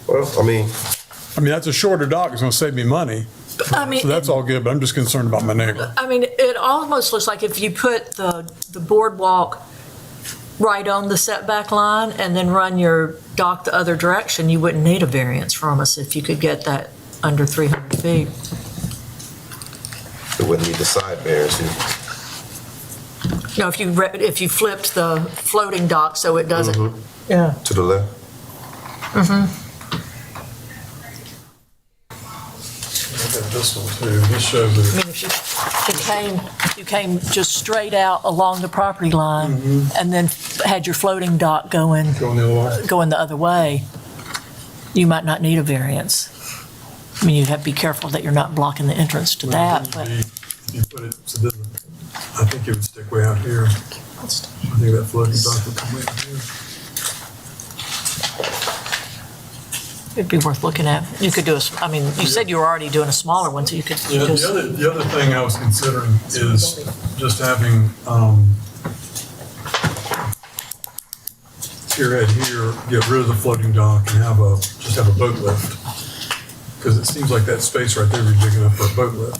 Well, I mean, that's a shorter dock. It's going to save me money. I mean, So that's all good, but I'm just concerned about my neighbor. it almost looks like if you put the boardwalk right on the setback line and then run your dock the other direction, you wouldn't need a variance from us if you could get that under 300 feet. it wouldn't need the side bears. No, if you flipped the floating dock so it doesn't, yeah. To the left. This one too. This shows I mean, if you came just straight out along the property line and then had your floating dock going the other way, you might not need a variance. I mean, you'd have to be careful that you're not blocking the entrance to that, but. If you put it, so this, I think it would stick way out here. I think that floating dock would come way out here. It'd be worth looking at. You could do you said you were already doing a smaller one, so you could Yeah, just. the other thing I was considering is just having, pierhead here, get rid of the floating dock and just have a boat lift. Because it seems like that space right there would be big enough for a boat lift.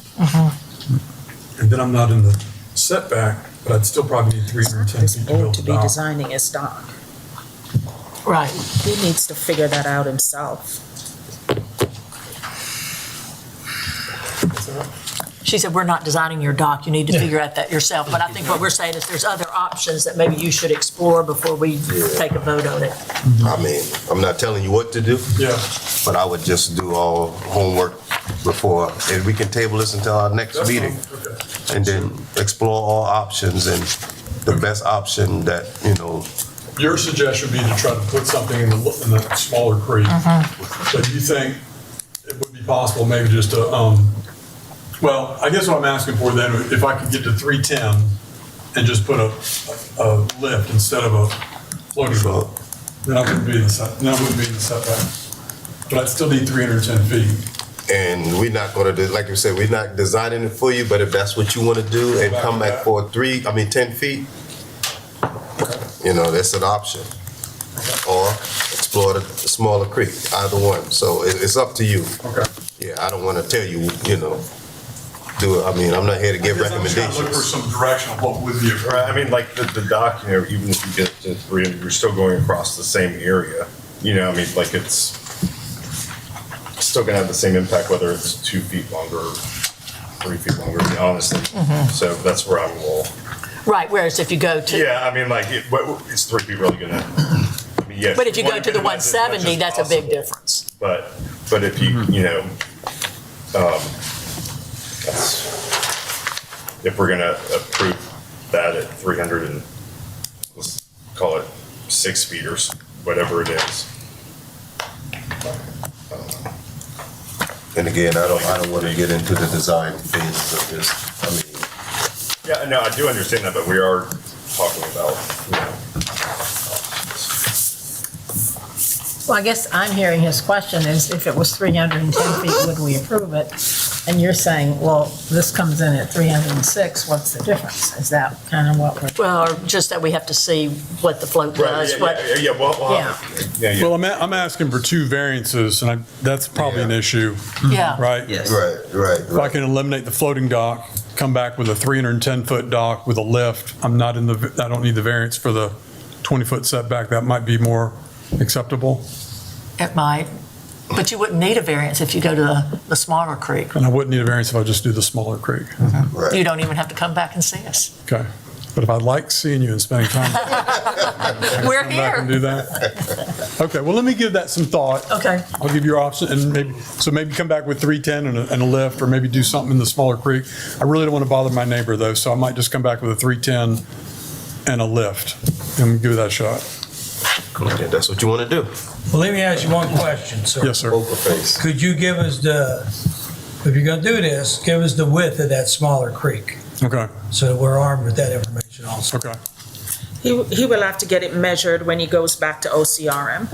And then I'm not in the setback, but I'd still probably need 310 feet to build To a be dock. designing his dock. Right. He needs to figure that out himself. She said, we're not designing your dock, you need to figure out that yourself. But I think what we're saying is there's other options that maybe you should explore before we take a vote on it. I'm not telling you what to do. Yeah. But I would just do all homework before, and we can table this until our next meeting. Okay. And then explore all options and the best option that, Your suggestion would be to try to put something in the smaller creek. But you think it would be possible maybe just to, well, I guess what I'm asking for then, if I could get to 310 and just put a lift instead of a floating boat, then I wouldn't be in the setback. But I'd still need 310 feet. and we're not gonna do, like you said, we're not designing it for you, but if that's what you wanna do and come back for 10 feet, that's an option. Or explore the smaller creek, either one. So it's up to you. Okay. Yeah, I don't wanna tell you, do it. I'm not here to give recommendations. Look for some direction of what would be. Right, like the dock, even if you get to 300, you're still going across the same area. Like it's still gonna have the same impact whether it's 2 feet longer or 3 feet longer, honestly. So that's where I'm a little. Right, whereas if you go to, Yeah, I mean, like, is 3 feet really gonna, I mean, yes. but if you we go wanna to the minimize as much 170, as that's a big possible. difference. But if you, you know, that's, if we're gonna approve that at 300 and, let's call it 6 feet or whatever it is. And again, I don't want to get into the design phases of this. I mean, Yeah, no, I do understand that, but we are talking about, you know, Well, I guess I'm hearing his question is if it was 310 feet, would we approve it? And you're saying, well, this comes in at 306, what's the difference? Is that kind of what we're? Well, or just that we have to see what the float does, what. Yeah. Well, I'm asking for 2 variances, and that's probably an issue, Yeah. right? Yes. right. If I can eliminate the floating dock, come back with a 310-foot dock with a lift, I don't need the variance for the 20-foot setback. That might be more acceptable. It might, but you wouldn't need a variance if you go to the smaller creek. And I wouldn't need a variance if I just do the smaller creek. Right. You don't even have to come back and see us. Okay. But if I like seeing you and spending time, We're come back and here. do that. Okay, well, let me give that some thought. Okay. I'll give you your option, and maybe come back with 310 and a lift, or maybe do something in the smaller creek. I really don't want to bother my neighbor, though, so I might just come back with a 310 and a lift, and give that a shot. Okay, that's what you want to do. Well, let me ask you one question, sir. Yes, sir. Poker face. Could you give us if you're gonna do this, give us the width of that smaller creek, Okay, so that we're armed with that information also. okay. He will have to get it measured when he goes back to OCRM.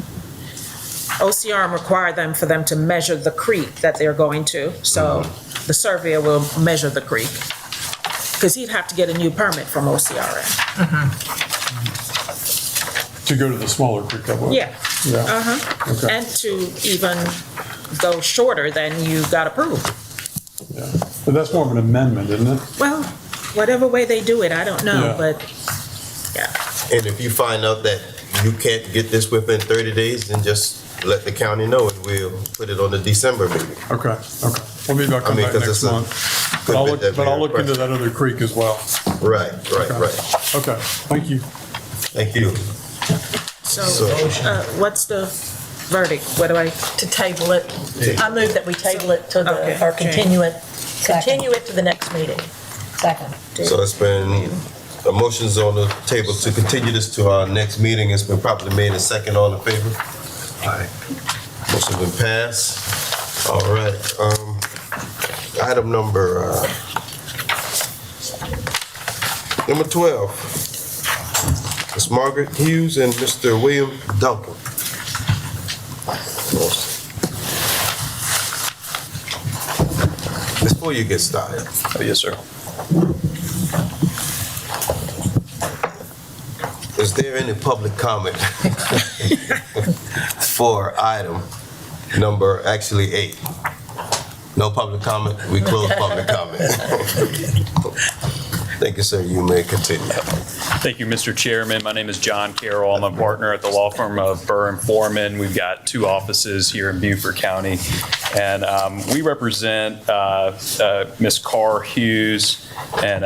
OCRM require for them to measure the creek that they're going to, so the surveyor will measure the creek. Because he'd have to get a new permit from OCRM. To go to the smaller creek, that would? Yeah. Yeah. Okay. And to even go shorter than you got approved. Yeah. But that's more of an amendment, isn't it? Well, whatever way they do it, I don't know, Yeah. but, yeah. And if you find out that you can't get this within 30 days, then just let the county know and we'll put it on the December meeting. Okay. Well, maybe I'll come back 'cause next it's a month. good But I'll bit look, that but I'll we look into requested. that other creek as well. Right. Okay, thank you. Thank you. So, So- what's the verdict? What do I? To table it. I move that we table it to Okay. or continue it to the next meeting. Second. So it's been, the motion's on the table to continue this to our next meeting. It's been properly made and second. All in favor? Aye. Motion's been passed. All right. Item number 12. Ms. Margaret Hughes and Mr. William Duncan. Before you get started. Oh, yes, sir. Is there any public comment for item number, actually 8? No public comment? We close public comment. Thank you, sir. You may continue. Thank you, Mr. Chairman. My name is John Carroll. I'm a partner at the law firm of Burr and Foreman. We've got 2 offices here in Beaufort County. And we represent Ms. Carr Hughes and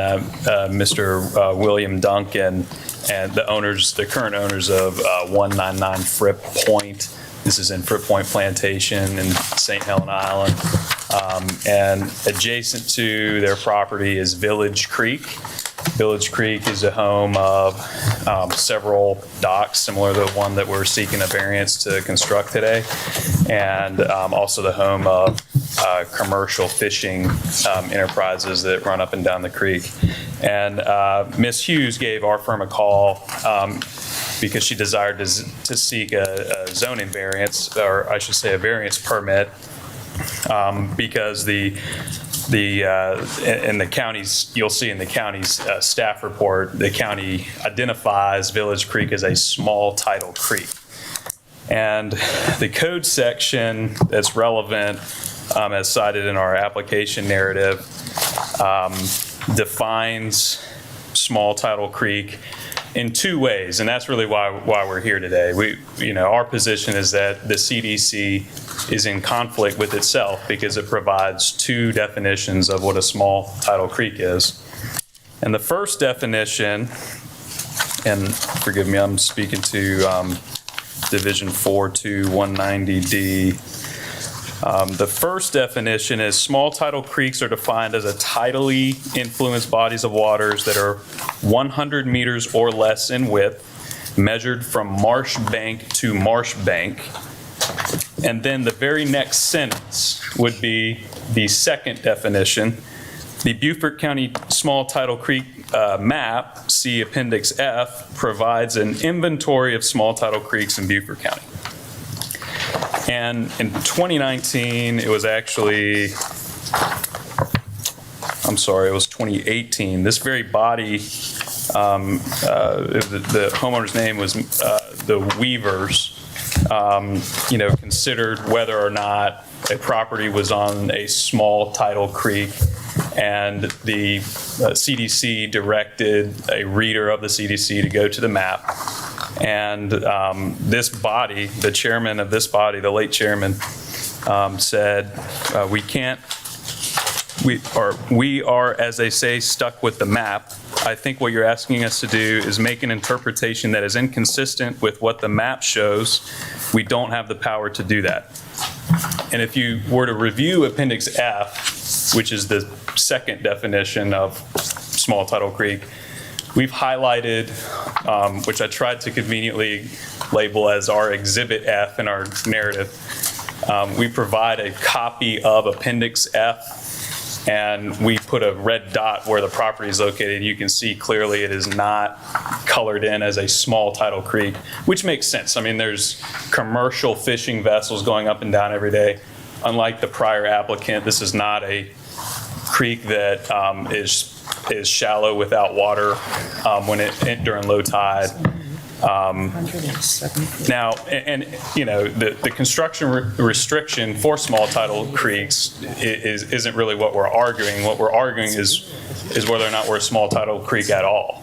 Mr. William Duncan, and the current owners of 199 Fripp Point. This is in Fripp Point Plantation in St. Helena Island. And adjacent to their property is Village Creek. Village Creek is a home of several docks, similar to the one that we're seeking a variance to construct today, and also the home of commercial fishing enterprises that run up and down the creek. And Ms. Hughes gave our firm a call because she desired to seek a zoning variance, or I should say a variance permit, because in the county's, you'll see in the county's staff report, the county identifies Village Creek as a small tidal creek. And the code section that's relevant, as cited in our application narrative, defines small tidal creek in 2 ways, and that's really why we're here today. Our position is that the CDC is in conflict with itself because it provides 2 definitions of what a small tidal creek is. And the first definition, and forgive me, I'm speaking to Division 42190D. The first definition is small tidal creeks are defined as a tidally influenced bodies of waters that are 100 meters or less in width, measured from marsh bank to marsh bank. And then the very next sentence would be the second definition. The Beaufort County Small Tidal Creek map, see Appendix F, provides an inventory of small tidal creeks in Beaufort County. And in 2019, it was actually, I'm sorry, it was 2018. This very body, the homeowner's name was the Weavers, considered whether or not a property was on a small tidal creek. And the CDC directed a reader of the CDC to go to the map. And this body, the chairman of this body, the late chairman, said, we are, as they say, stuck with the map. I think what you're asking us to do is make an interpretation that is inconsistent with what the map shows. We don't have the power to do that. And if you were to review Appendix F, which is the second definition of small tidal creek, we've highlighted, which I tried to conveniently label as our Exhibit F in our narrative. We provide a copy of Appendix F, and we put a red dot where the property is located. You can see clearly it is not colored in as a small tidal creek, which makes sense. I mean, there's commercial fishing vessels going up and down every day. Unlike the prior applicant, this is not a creek that is shallow without water during low tide. Now, the construction restriction for small tidal creeks isn't really what we're arguing. What we're arguing is whether or not we're a small tidal creek at all.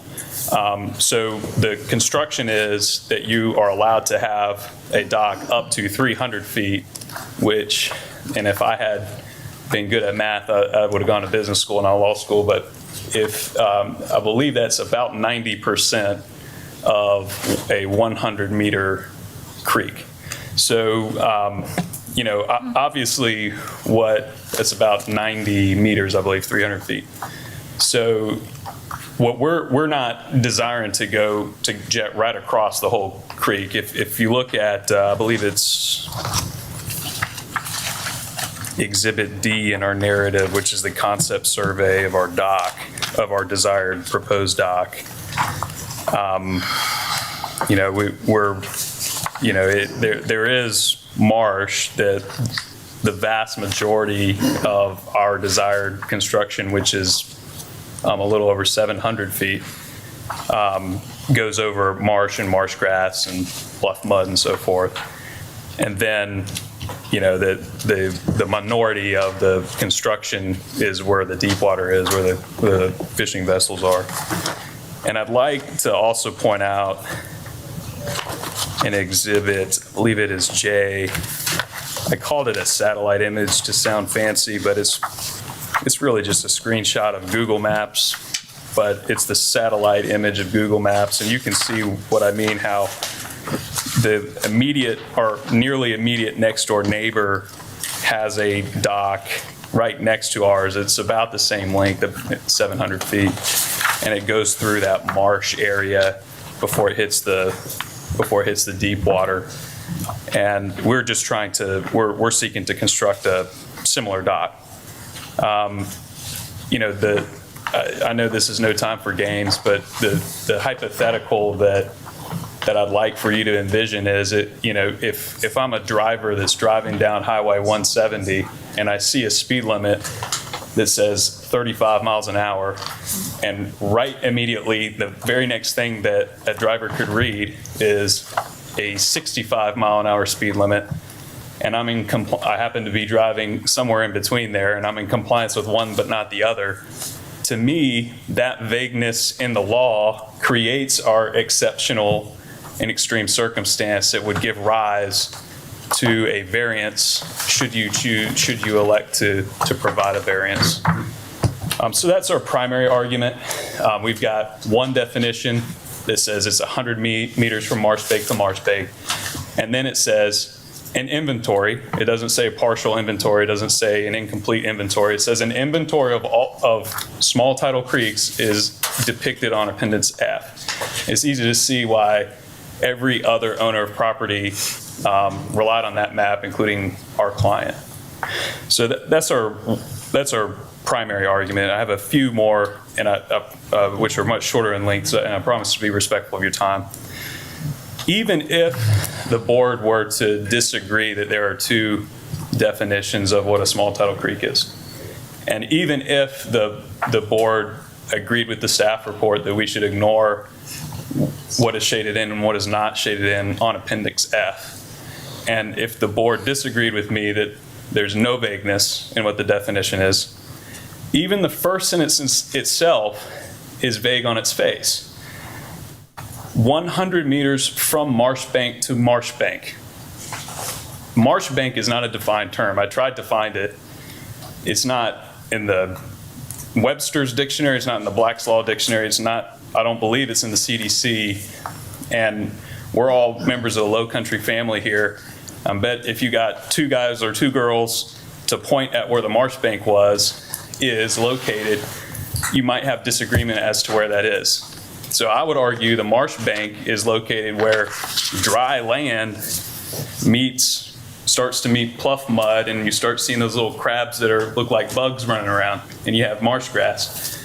So the construction is that you are allowed to have a dock up to 300 feet, which, and if I had been good at math, I would have gone to business school and not law school, but I believe that's about 90% of a 100-meter creek. So, obviously it's about 90 meters, I believe, 300 feet. So what we're not desiring to go to jet right across the whole creek. If you look at, I believe it's Exhibit D in our narrative, which is the concept survey of our dock, of our desired proposed dock. There is marsh that the vast majority of our desired construction, which is a little over 700 feet, goes over marsh and marsh grass and bluff mud and so forth. And then, the minority of the construction is where the deep water is, where the fishing vessels are. And I'd like to also point out an exhibit, I believe it is J. I called it a satellite image to sound fancy, but it's really just a screenshot of Google Maps, but it's the satellite image of Google Maps. And you can see what I mean, how the immediate or nearly immediate next door neighbor has a dock right next to ours. It's about the same length, 700 feet. And it goes through that marsh area before it hits the deep water. And we're just we're seeking to construct a similar dock. I know this is no time for games, but the hypothetical that I'd like for you to envision is if I'm a driver that's driving down Highway 170 and I see a speed limit that says 35 miles an hour, and right immediately the very next thing that a driver could read is a 65 mile an hour speed limit, and I happen to be driving somewhere in between there, and I'm in compliance with one but not the other. To me, that vagueness in the law creates our exceptional and extreme circumstance that would give rise to a variance should you elect to provide a variance. So that's our primary argument. We've got one definition that says it's 100 meters from marsh bank to marsh bank. And then it says an inventory. It doesn't say partial inventory. It doesn't say an incomplete inventory. It says an inventory of small tidal creeks is depicted on Appendix F. It's easy to see why every other owner of property relied on that map, including our client. So that's our primary argument. I have a few more, which are much shorter in length, and I promise to be respectful of your time. Even if the board were to disagree that there are two definitions of what a small tidal creek is, and even if the board agreed with the staff report that we should ignore what is shaded in and what is not shaded in on Appendix F, and if the board disagreed with me that there's no vagueness in what the definition is, even the first sentence itself is vague on its face. 100 meters from marsh bank to marsh bank. Marsh bank is not a defined term. I tried to find it. It's not in the Webster's dictionary. It's not in the Black's Law dictionary. It's not, I don't believe it's in the CDC. And we're all members of the Low Country family here. I bet if you got two guys or two girls to point at where the marsh bank is located, you might have disagreement as to where that is. So I would argue the marsh bank is located where dry land starts to meet pluff mud, and you start seeing those little crabs that look like bugs running around, and you have marsh grass.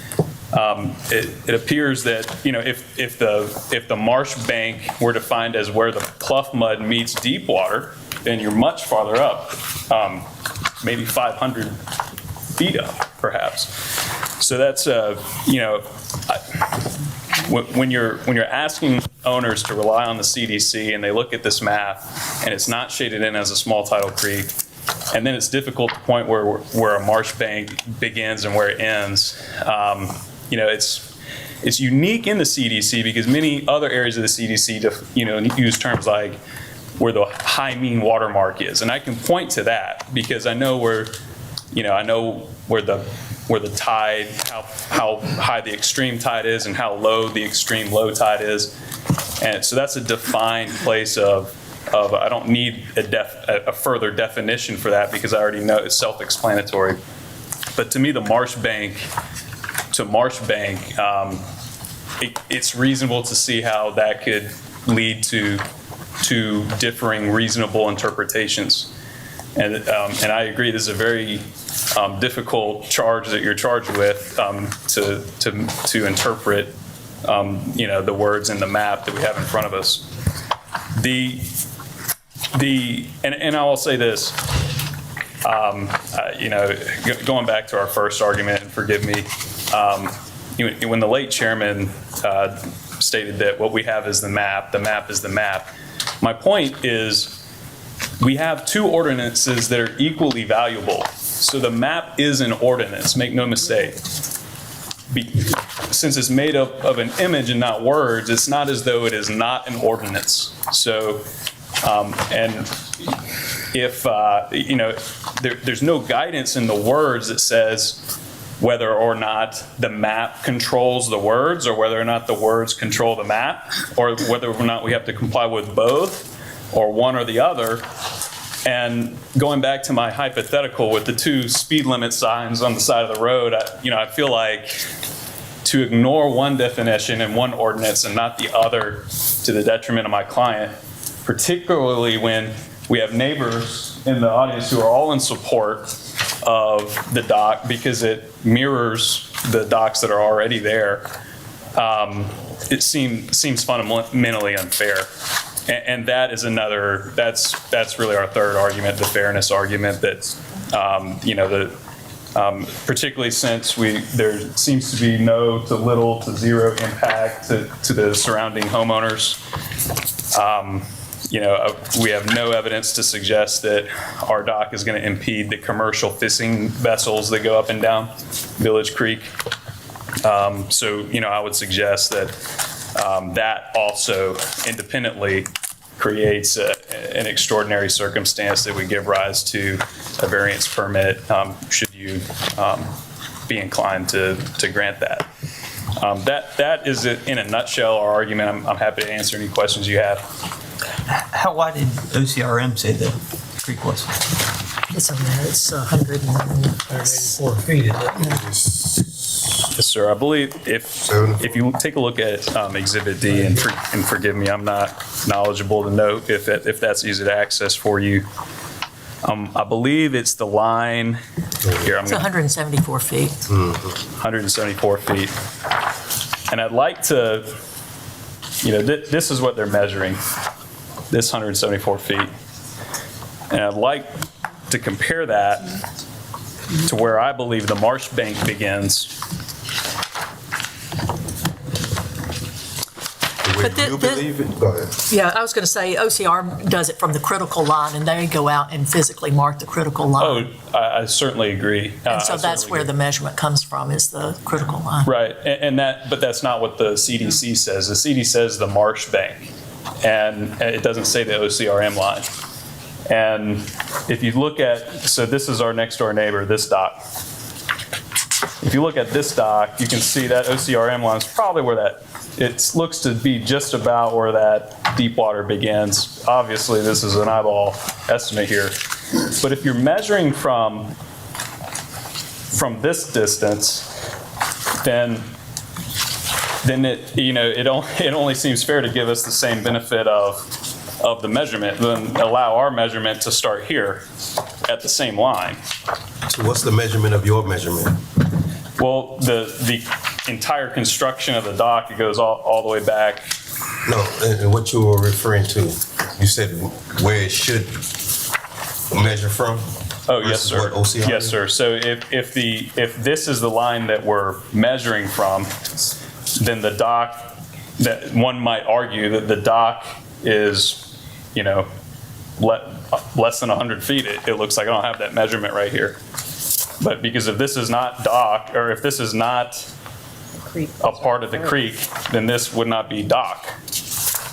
It appears that, you know, if the marsh bank were defined as where the pluff mud meets deep water, then you're much farther up, maybe 500 feet up, perhaps. So that's you know, when you're asking owners to rely on the CDC and they look at this map and it's not shaded in as a small tidal creek, and then it's difficult to point where a marsh bank begins and where it ends. You know, it's unique in the CDC because many other areas of the CDC, you know, use terms like where the high mean water mark is, and I can point to that because I know where, you know, I know where the tide, how high the extreme tide is and how low the extreme low tide is, and so that's a defined place of I don't need a further definition for that because I already know it's self-explanatory. But to me, the marsh bank to marsh bank, it's reasonable to see how that could lead to differing reasonable interpretations. And I agree, this is a very difficult charge that you're charged with to interpret, you know, the words in the map that we have in front of us. And I will say this, you know, going back to our first argument, and forgive me, when the late chairman stated that what we have is the map is the map. My point is we have two ordinances that are equally valuable. So the map is an ordinance, make no mistake. Since it's made up of an image and not words, it's not as though it is not an ordinance. So, and if, you know, there's no guidance in the words that says whether or not the map controls the words or whether or not the words control the map or whether or not we have to comply with both or one or the other. And going back to my hypothetical with the two speed limit signs on the side of the road, I feel like to ignore one definition and one ordinance and not the other to the detriment of my client, particularly when we have neighbors in the audience who are all in support of the dock because it mirrors the docks that are already there, it seems fundamentally unfair. And that is another, that's really our third argument, the fairness argument that, you know, particularly since there seems to be no to little to zero impact to the surrounding homeowners. You know, we have no evidence to suggest that our dock is going to impede the commercial fishing vessels that go up and down Village Creek. So, you know, I would suggest that that also independently creates an extraordinary circumstance that would give rise to a variance permit should you be inclined to grant that. That is it in a nutshell our argument. I'm happy to answer any questions you have. How wide did OCRM say the creek was? It's on there, it's 184 feet, isn't it? Yes, sir. I believe if you take a look at Exhibit D, and forgive me, I'm not knowledgeable to know if that's easy to access for you. I believe it's the line here. It's 174 feet. 174 feet. And I'd like to, this is what they're measuring, this 174 feet. And I'd like to compare that to where I believe the marsh bank begins. You believe it? Go ahead. Yeah, I was going to say OCR does it from the critical line, and they go out and physically mark the critical line. Oh, I certainly agree. And so that's where the measurement comes from, is the critical line. Right, but that's not what the CDC says. The CDC says the marsh bank, and it doesn't say the OCRM line. And if you look at, so this is our next door neighbor, this dock. If you look at this dock, you can see that OCRM line is probably where that, it looks to be just about where that deep water begins. Obviously, this is an eyeball estimate here. But if you're measuring from this distance, then it only seems fair to give us the same benefit of the measurement, then allow our measurement to start here at the same line. So what's the measurement of your measurement? Well, the entire construction of the dock, it goes all the way back. No, and what you were referring to, you said where it should measure from? Oh, yes, sir. What OCR yes, is? sir. So if this is the line that we're measuring from, then the dock, that one might argue that the dock is, less than 100 feet. It looks like I don't have that measurement right here. But because if this is not dock, or if this is not a part of the creek, then this would not be dock.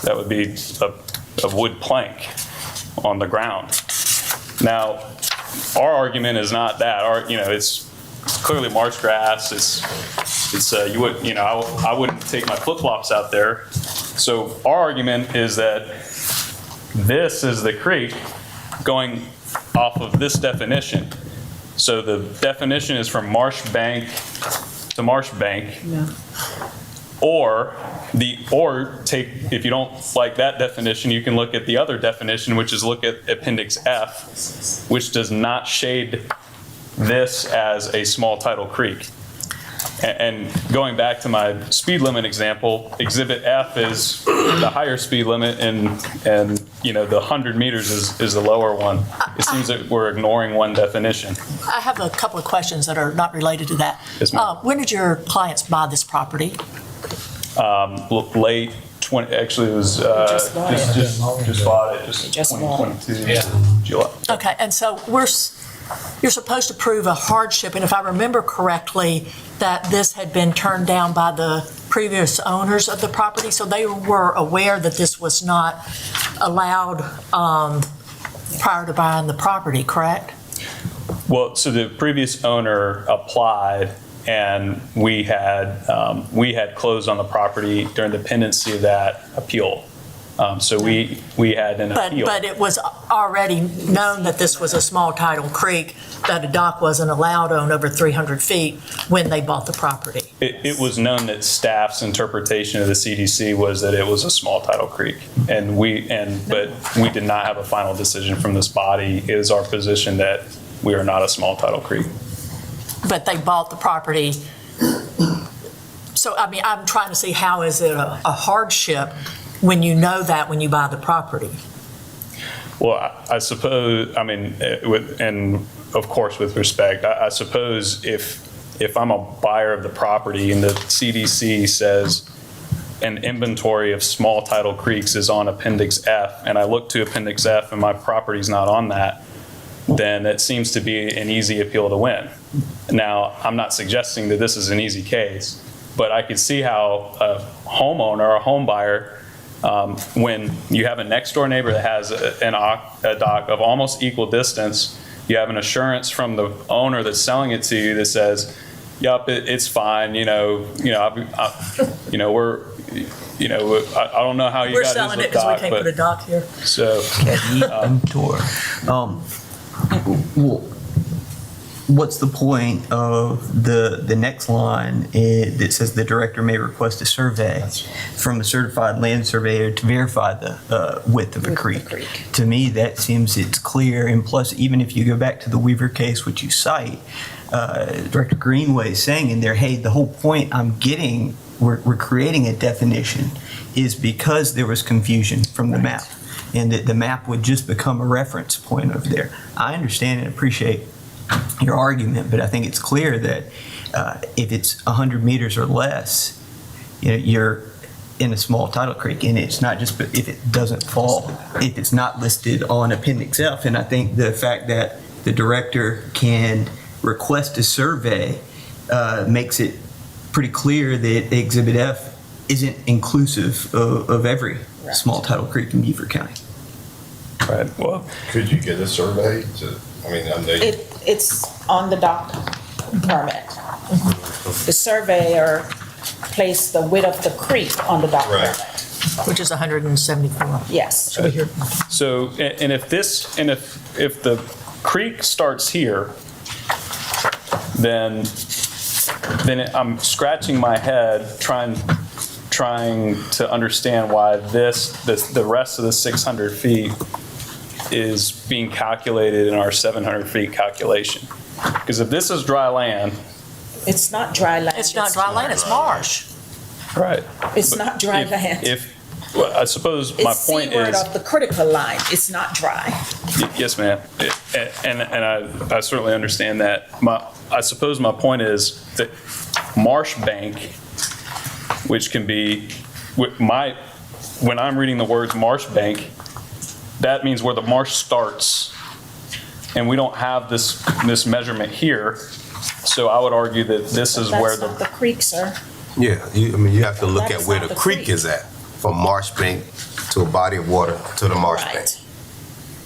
That would be a wood plank on the ground. Now, our argument is not that. It's clearly marsh grass. I wouldn't take my flip-flops out there. So our argument is that this is the creek going off of this definition. So the definition is from marsh bank to marsh bank. Yeah. Or if you don't like that definition, you can look at the other definition, which is look at Appendix F, which does not shade this as a small tidal creek. And going back to my speed limit example, Exhibit F is the higher speed limit, and the 100 meters is the lower one. It seems that we're ignoring one definition. I have a couple of questions that are not related to that. Yes, ma'am. When did your clients buy this property? Late 20, actually it was just bought it, just 2022, July. Okay, and so you're supposed to prove a hardship, and if I remember correctly, that this had been turned down by the previous owners of the property, so they were aware that this was not allowed prior to buying the property, correct? Well, so the previous owner applied, and we had closed on the property during the pendency of that appeal. So we had an appeal. But it was already known that this was a small tidal creek, that a dock wasn't allowed on over 300 feet when they bought the property. It was known that staff's interpretation of the CDC was that it was a small tidal creek, but we did not have a final decision from this body. It is our position that we are not a small tidal creek. But they bought the property. So, I'm trying to see, how is it a hardship when you know that when you buy the property? Well, I suppose, and of course with respect, I suppose if I'm a buyer of the property and the CDC says an inventory of small tidal creeks is on Appendix F, and I look to Appendix F and my property's not on that, then it seems to be an easy appeal to win. Now, I'm not suggesting that this is an easy case, but I could see how a homeowner or a home buyer, when you have a next door neighbor that has a dock of almost equal distance, you have an assurance from the owner that's selling it to you that says, Yup, it's fine, I don't know how you We're got selling this it with because we dock, can't put a but, dock here. so, Tour. Well, what's the point of the next line that says the director may request a survey from a certified land surveyor to verify the width of a creek? To me, that seems it's clear, and plus, even if you go back to the Weaver case, which you cite, Director Greenway is saying in there, hey, the whole point I'm getting, we're creating a definition, is because there was confusion from the map, and that the map would just become a reference point over there. I understand and appreciate your argument, but I think it's clear that if it's 100 meters or less, you're in a small tidal creek, and it's not just if it doesn't fall, if it's not listed on Appendix F. And I think the fact that the director can request a survey makes it pretty clear that Exhibit F isn't inclusive of every small tidal creek in Beaufort County. right, well, Could you get a survey to, I know It's on the dock permit. The surveyor placed the width of the creek on the dock Right. permit. Which is 174. Yes. Should we hear? so, and if the creek starts here, then I'm scratching my head trying to understand why the rest of the 600 feet is being calculated in our 700 feet calculation. Because if this is dry land. It's not dry land. It's not dry land, it's marsh. Right. It's But not dry land. Well, I suppose my It's point seaward is. of the critical line. It's not dry. Yes, ma'am. And I certainly understand that. I suppose my point is that marsh bank, which can be, when I'm reading the words marsh bank, that means where the marsh starts. And we don't have this measurement here. So I would argue that this is where That's not the creek, sir. Yeah, you have to look That at is where not the the creek creek. is at, from marsh bank to a body of water to the marsh bank. Right.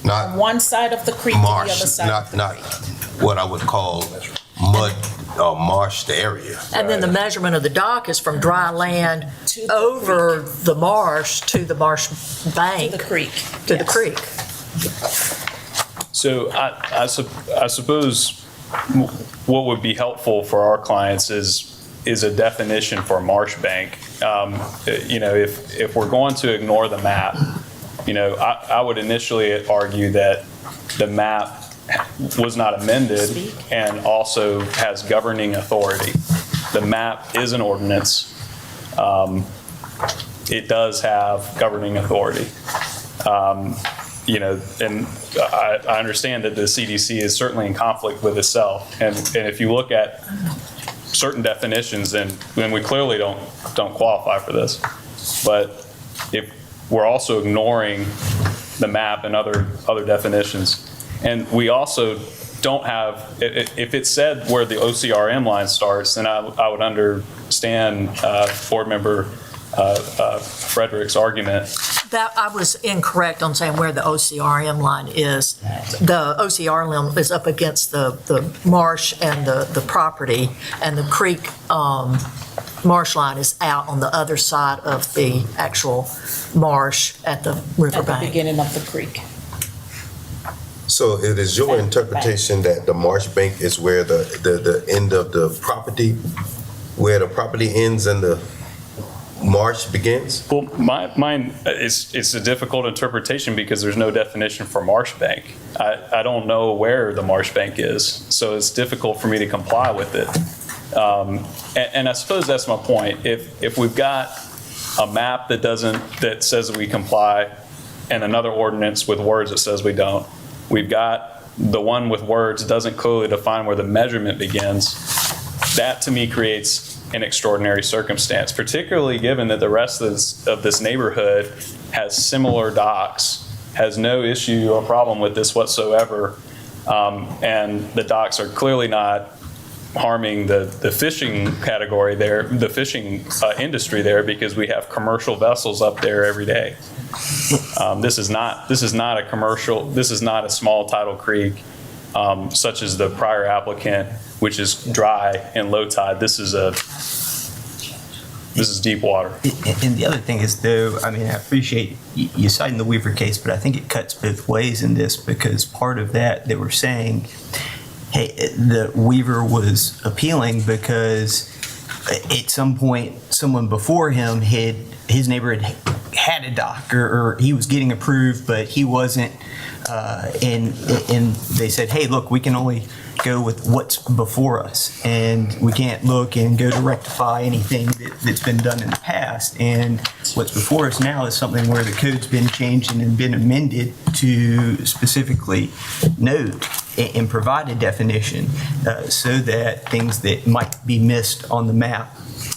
Not From one side of the creek to the other marsh, side of the not creek. what I would call mud or marshed area. And then the measurement of the dock is from dry land To the over the marsh to the marsh bank. To the creek. To the Yes. creek. So I suppose what would be helpful for our clients is a definition for marsh bank. If we're going to ignore the map, I would initially argue that the map was not amended and also has governing authority. The map is an ordinance. It does have governing authority. And I understand that the CDC is certainly in conflict with itself. And if you look at certain definitions, then we clearly don't qualify for this. But if we're also ignoring the map and other definitions, and we also don't have, if it said where the OCRM line starts, then I would understand Board Member Frederick's argument. That, I was incorrect on saying where the OCRM line is. The OCRM line is up against the marsh and the property, and the creek marsh line is out on the other side of the actual marsh at the At the riverbank. beginning of the creek. So it is your interpretation that the marsh bank is where the end of the property, where the property ends and the marsh begins? Well, mine it's a difficult interpretation because there's no definition for marsh bank. I don't know where the marsh bank is, so it's difficult for me to comply with it. And I suppose that's my point. If we've got a map that says we comply, and another ordinance with words that says we don't, we've got the one with words doesn't clearly define where the measurement begins. That to me creates an extraordinary circumstance, particularly given that the rest of this neighborhood has similar docks, has no issue or problem with this whatsoever, and the docks are clearly not harming the fishing category there, the fishing industry there, because we have commercial vessels up there every day. This is not a commercial. This is not a small tidal creek, such as the prior applicant. which is dry and low tide. This is deep water. And the other thing is, though, I mean, I appreciate you citing the Weaver case, but I think it cuts both ways in this, because part of that, they were saying, hey, the Weaver was appealing because at some point, someone before him his neighbor had a dock, or he was getting approved, but he wasn't. And they said, hey, look, we can only go with what's before us, and we can't look and go to rectify anything that's been done in the past. And what's before us now is something where the code's been changed and been amended to specifically note and provide a definition so that things that might be missed on the map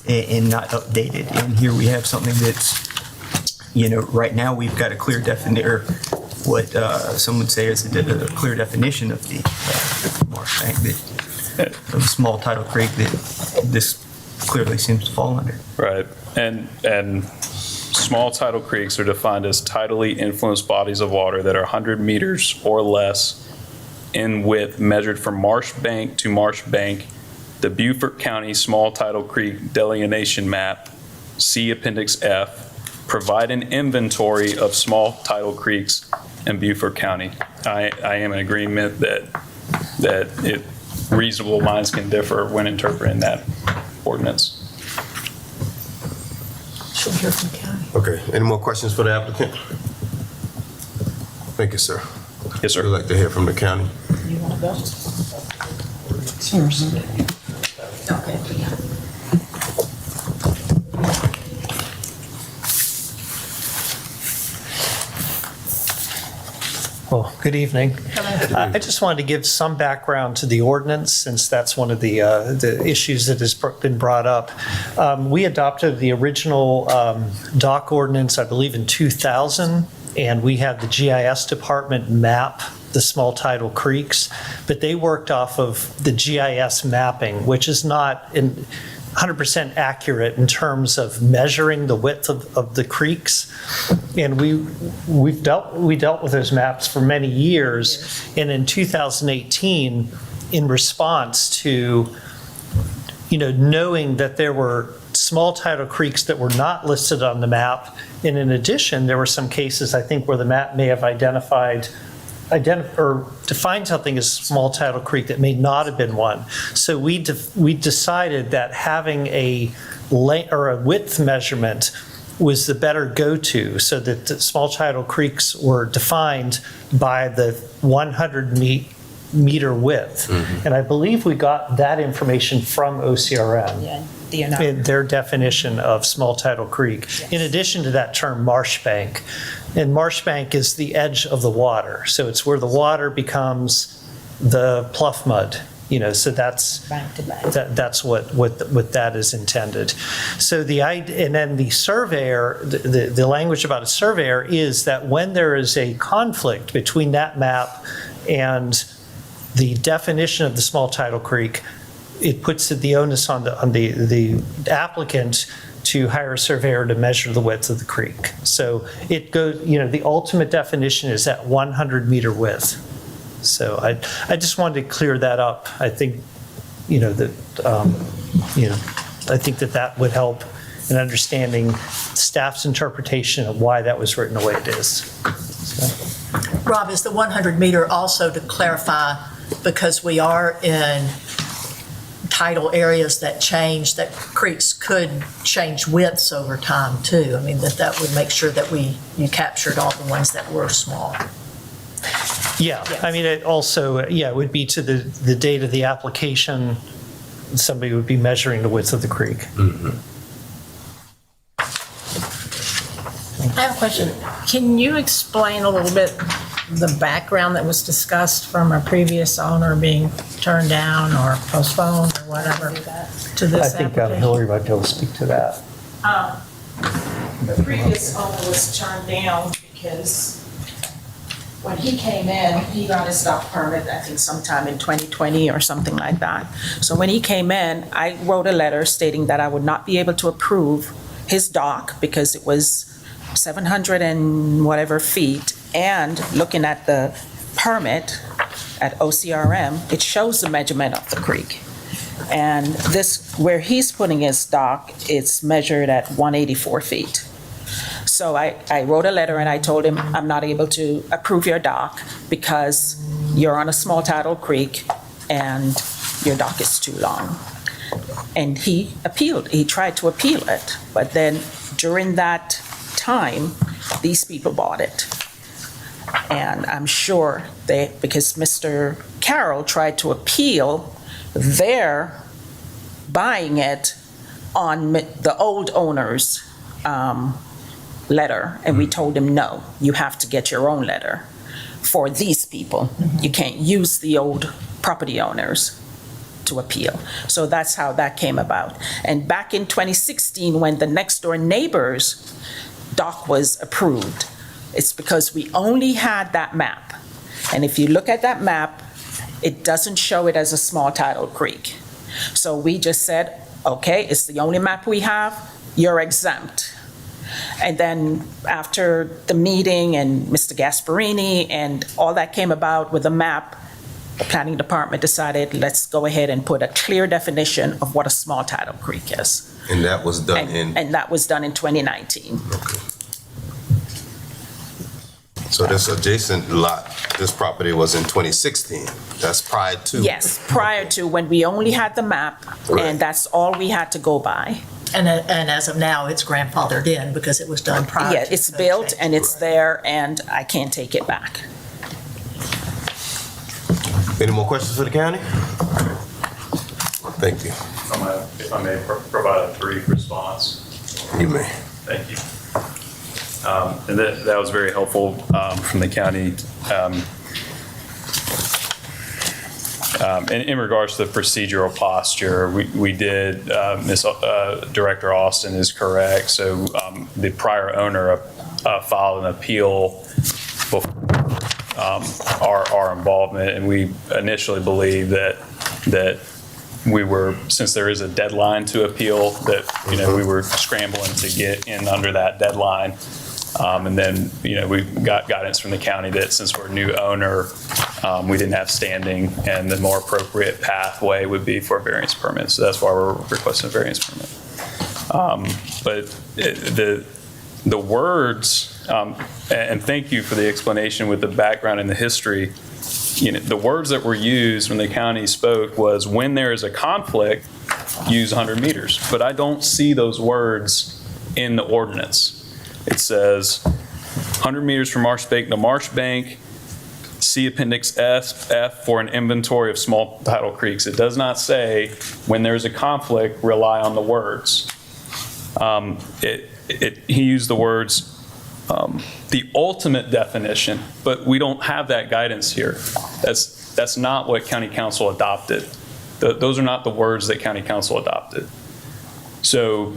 and not updated. And here we have something that's, right now we've got a clear definition, or what some would say is a clear definition of the marsh bank, of a small tidal creek that this clearly seems to fall under. Right. And small tidal creeks are defined as tidally influenced bodies of water that are 100 meters or less in width, measured from marsh bank to marsh bank. The Beaufort County Small Tidal Creek Delineation Map, see Appendix F, provide an inventory of small tidal creeks in Beaufort County. I am in agreement that reasonable minds can differ when interpreting that ordinance. Should hear from county. Okay, any more questions for the applicant? Thank you, sir. Yes, sir. We'd like to hear from the county. You want to go? Okay. Well, good evening. I just wanted to give some background to the ordinance, since that's one of the issues that has been brought up. We adopted the original dock ordinance, I believe, in 2000, and we had the GIS department map the small tidal creeks, but they worked off of the GIS mapping, which is not 100% accurate in terms of measuring the width of the creeks. And we dealt with those maps for many years. And in 2018, in response to knowing that there were small tidal creeks that were not listed on the map, and in addition, there were some cases, I think, where the map may have or defined something as small tidal creek that may not have been one. So we decided that having a width measurement was the better go-to, so that the small tidal creeks were defined by the 100-meter width. Mm-hmm. And I believe we got that information from OCRM. Yeah. In their definition of small tidal creek, yes. In addition to that term marsh bank. And marsh bank is the edge of the water. So it's where the water becomes the pluff mud, so that's bank to bank. That's what that is intended. So and then the surveyor, the language about a surveyor is that when there is a conflict between that map and the definition of the small tidal creek, it puts the onus on the applicant to hire a surveyor to measure the width of the creek. So it goes, the ultimate definition is at 100-meter width. So I just wanted to clear that up. I think, I think that would help in understanding staff's interpretation of why that was written the way it is. So. Rob, is the 100-meter also to clarify, because we are in tidal areas that change, that creeks could change widths over time too? I mean, that would make sure that you captured all the ones that were small. Yeah, yes. I mean, it also, it would be to the date of the application, somebody would be measuring the width of the creek. Mm-hmm. I have a question. Can you explain a little bit the background that was discussed from a previous owner being turned down or postponed or whatever to this I think application? Hillary might be able to speak to that. The previous owner was turned down because when he came in, he got his dock permit, I think sometime in 2020 or something like that. So when he came in, I wrote a letter stating that I would not be able to approve his dock because it was 700 and whatever feet. And looking at the permit at OCRM, it shows the measurement of the creek. And this, where he's putting his dock, it's measured at 184 feet. So I wrote a letter and I told him, I'm not able to approve your dock because you're on a small tidal creek and your dock is too long. And he appealed, he tried to appeal it, but then during that time, these people bought it. And I'm sure because Mr. Carroll tried to appeal their buying it on the old owner's letter, and we told him, no, you have to get your own letter for these people. You can't use the old property owners to appeal. So that's how that came about. And back in 2016, when the next door neighbor's dock was approved, it's because we only had that map. And if you look at that map, it doesn't show it as a small tidal creek. So we just said, okay, it's the only map we have, you're exempt. And then after the meeting and Mr. Gasparini and all that came about with the map, the planning department decided, let's go ahead and put a clear definition of what a small tidal creek is. And that was done And that was done in 2019. Okay. So this adjacent lot, this property was in 2016. That's prior to? Yes, prior to when we only had the map, and that's all we had to go by. And as of now, it's grandfathered in because it was done prior. Yeah, it's built and it's there, and I can't take it back. Any more questions for the county? Thank you. If I may provide a brief response. You may. Thank you. And that was very helpful from the county. In regards to the procedural posture, we did, Director Austin is correct. So the prior owner filed an appeal before our involvement, and we initially believed that we were, since there is a deadline to appeal, that we were scrambling to get in under that deadline. And then, we got guidance from the county that since we're a new owner, we didn't have standing, and the more appropriate pathway would be for a variance permit. So that's why we're requesting a variance permit. But the words, and thank you for the explanation with the background and the history. The words that were used when the county spoke was, when there is a conflict, use 100 meters. But I don't see those words in the ordinance. It says 100 meters from marsh bank to marsh bank, see Appendix F for an inventory of small tidal creeks. It does not say, when there's a conflict, rely on the words. He used the words, the ultimate definition, but we don't have that guidance here. That's not what County Council adopted. Those are not the words that County Council adopted. So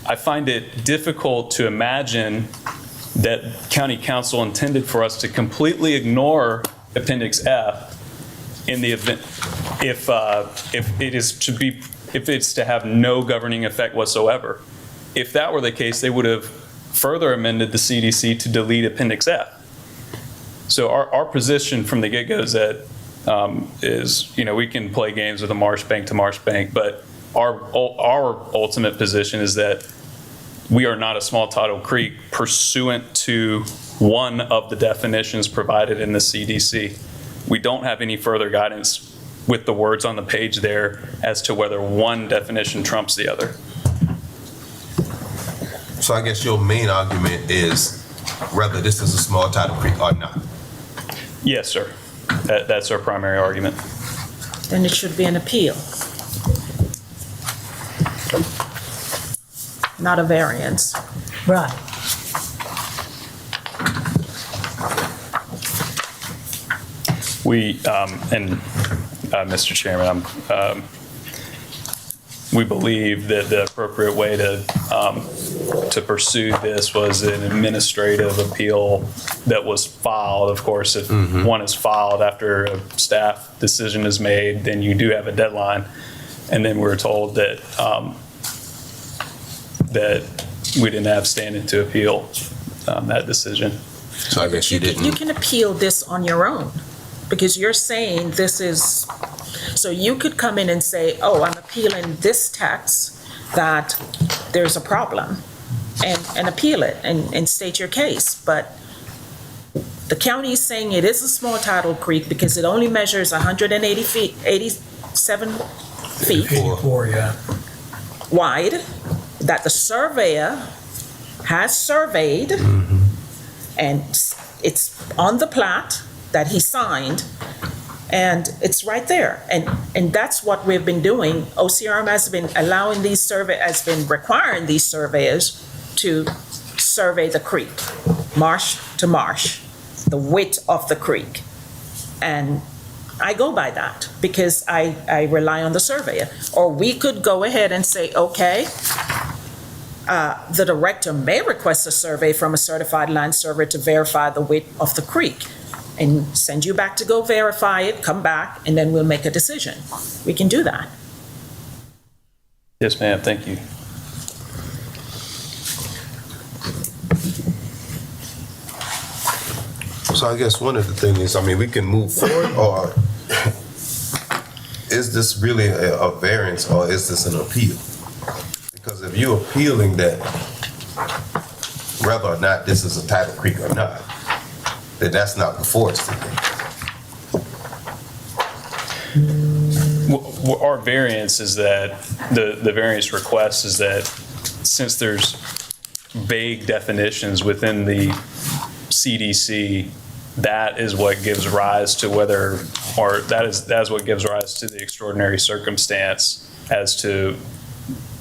I find it difficult to imagine that County Council intended for us to completely ignore Appendix F in the event if it's to have no governing effect whatsoever. If that were the case, they would have further amended the CDC to delete Appendix F. So our position from the get-go is that we can play games with a marsh bank to marsh bank, but our ultimate position is that we are not a small tidal creek pursuant to one of the definitions provided in the CDC. We don't have any further guidance with the words on the page there as to whether one definition trumps the other. So I guess your main argument is whether this is a small tidal creek or not. Yes, sir. That's our primary argument. Then it should be an appeal, not a variance. Right. We, Mr. Chairman, we believe that the appropriate way to pursue this was an administrative appeal that was filed. Of course, if one is filed after a staff decision is made, then you do have a deadline. And then we're told that that we didn't have standing to appeal that decision. So I guess you didn't. You can appeal this on your own, because you're saying this is, So you could come in and say, oh, I'm appealing this tax, that there's a problem, and appeal it and state your case. But the county is saying it is a small tidal creek because it only measures 180 feet, 87 feet 84, yeah. wide, that the surveyor has surveyed, and it's on the plat that he signed, and it's right there. And that's what we've been doing. OCRM has been allowing has been requiring these surveyors to survey the creek, marsh to marsh, the width of the creek. And I go by that because I rely on the surveyor. Or we could go ahead and say, okay, the director may request a survey from a certified land surveyor to verify the width of the creek, and send you back to go verify it, come back, and then we'll make a decision. We can do that. Yes, ma'am, thank you. So I guess one of the things is, I mean, we can move forward, or is this really a variance, or is this an appeal? Because if you're appealing that, whether or not this is a tidal creek or not, then that's not before us today. Well, our variance is that, the variance request is that since there's vague definitions within the CDC, that is what gives rise to whether, or that is what gives rise to the extraordinary circumstance as to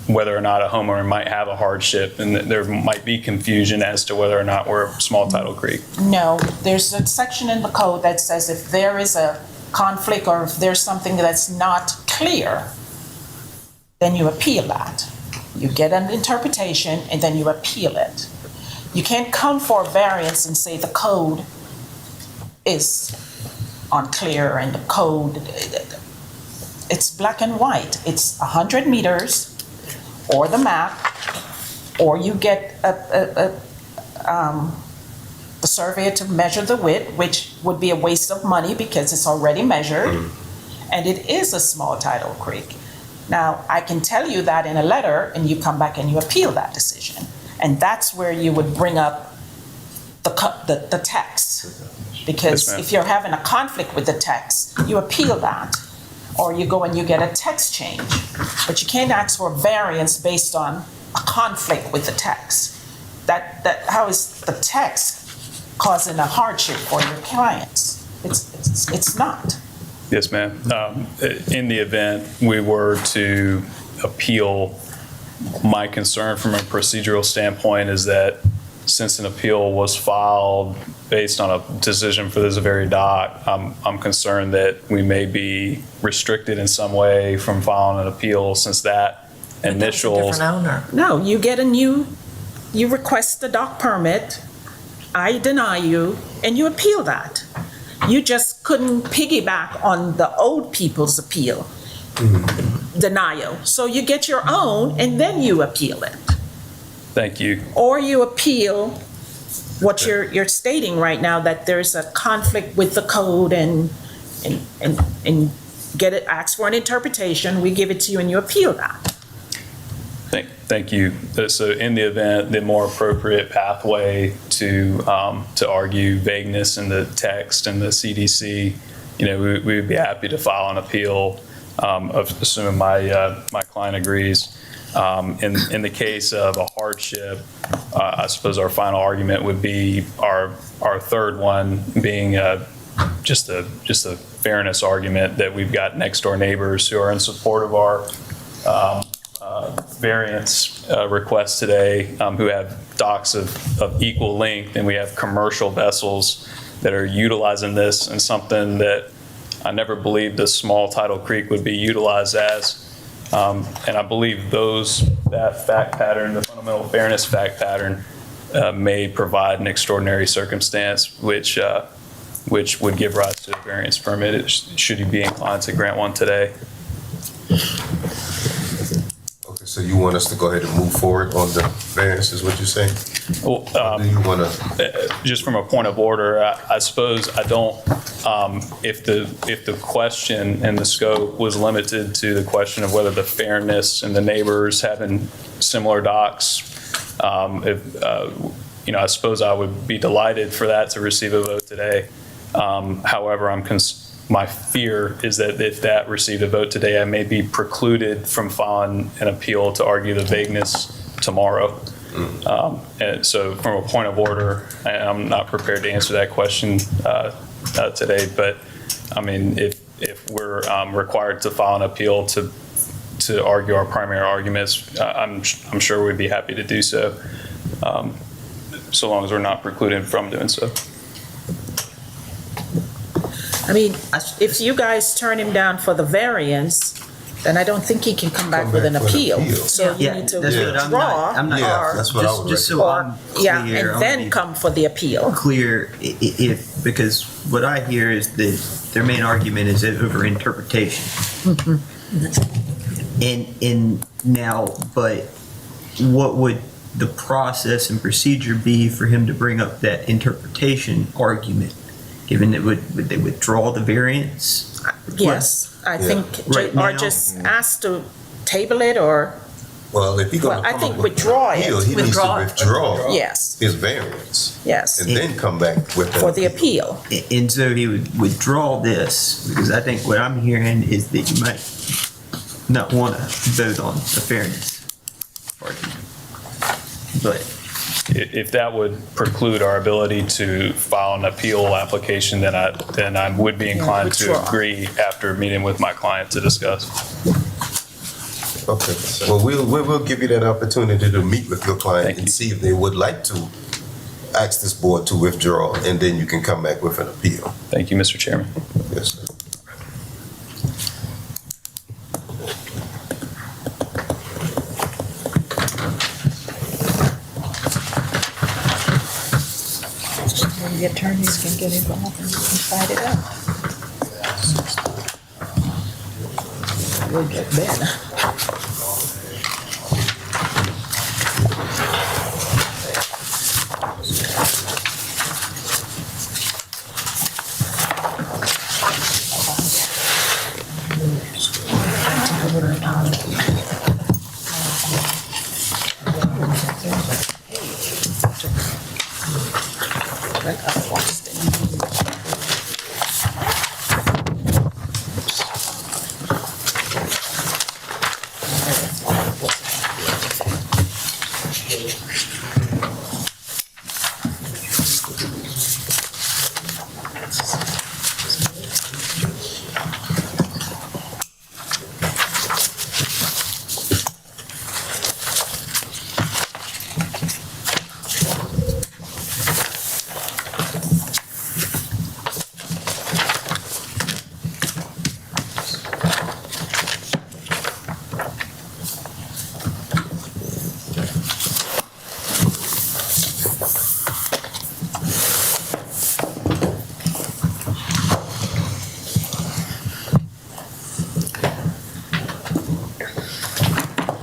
whether or not a homeowner might have a hardship, and there might be confusion as to whether or not we're a small tidal creek. No, there's a section in the code that says if there is a conflict or if there's something that's not clear, then you appeal that. You get an interpretation and then you appeal it. You can't come for a variance and say the code is unclear and the code, it's black and white. It's 100 meters or the map, or you get the surveyor to measure the width, which would be a waste of money because it's already measured, and it is a small tidal creek. Now, I can tell you that in a letter, and you come back and you appeal that decision. And that's where you would bring up the text. Because if you're having a conflict with the text, you appeal that. Or you go and you get a text change. But you can't ask for a variance based on a conflict with the text. How is the text causing a hardship for your clients? It's not. Yes, ma'am. In the event we were to appeal, my concern from a procedural standpoint is that since an appeal was filed based on a decision for this very dock, I'm concerned that we may be restricted in some way from filing an appeal since that initial. Different owner. No, you request the dock permit, I deny you, and you appeal that. You just couldn't piggyback on the old people's appeal, denial. So you get your own and then you appeal it. Thank you. Or you appeal what you're stating right now, that there's a conflict with the code and get it, ask for an interpretation, we give it to you and you appeal that. Thank you. So in the event, the more appropriate pathway to argue vagueness in the text and the CDC, we would be happy to file an appeal, assuming my client agrees. In the case of a hardship, I suppose our final argument would be our third one being just a fairness argument that we've got next door neighbors who are in support of our variance request today, who have docks of equal length, and we have commercial vessels that are utilizing this, and something that I never believed a small tidal creek would be utilized as. And I believe that fact pattern, the fundamental fairness fact pattern, may provide an extraordinary circumstance which would give rise to a variance permit should you be inclined to grant one today. Okay, So you want us to go ahead and move forward on the variance, is what you're saying? Well, Or do you want to? just from a point of order, I suppose I don't, if the question and the scope was limited to the question of whether the fairness and the neighbors having similar docks, I suppose I would be delighted for that to receive a vote today. However, my fear is that if that received a vote today, I may be precluded from filing an appeal to argue the vagueness tomorrow. And so from a point of order, I'm not prepared to answer that question today, but I mean, if we're required to file an appeal to argue our primary arguments, I'm sure we'd be happy to do so, so long as we're not precluded from doing so. I mean, if you guys turn him down for the variance, then I don't think he can come back with an appeal. So you need to withdraw. That's what I would just so I'm clear. Yeah, and then come for the appeal. Clear, because what I hear is that their main argument is over interpretation. And now, but what would the process and procedure be for him to bring up that interpretation argument, given that would they withdraw the variance? Yes, I think, Right or now? just ask to table it, or, Well, if he's going to I come think up with withdraw an it. appeal, he needs to withdraw Yes. his variance. Yes. And then come back with For the appeal. And so he would withdraw this, because I think what I'm hearing is that you might not want to vote on the fairness argument. But If that would preclude our ability to file an appeal application, then I would be inclined to withdraw. agree after meeting with my client to discuss. Okay, well, we'll give you that opportunity to meet with your client and see if they would like to ask this board to withdraw, and then you can come back with an appeal. Thank you, Mr. Chairman. Yes, sir. The attorneys can get involved and fight it out. We'll get better.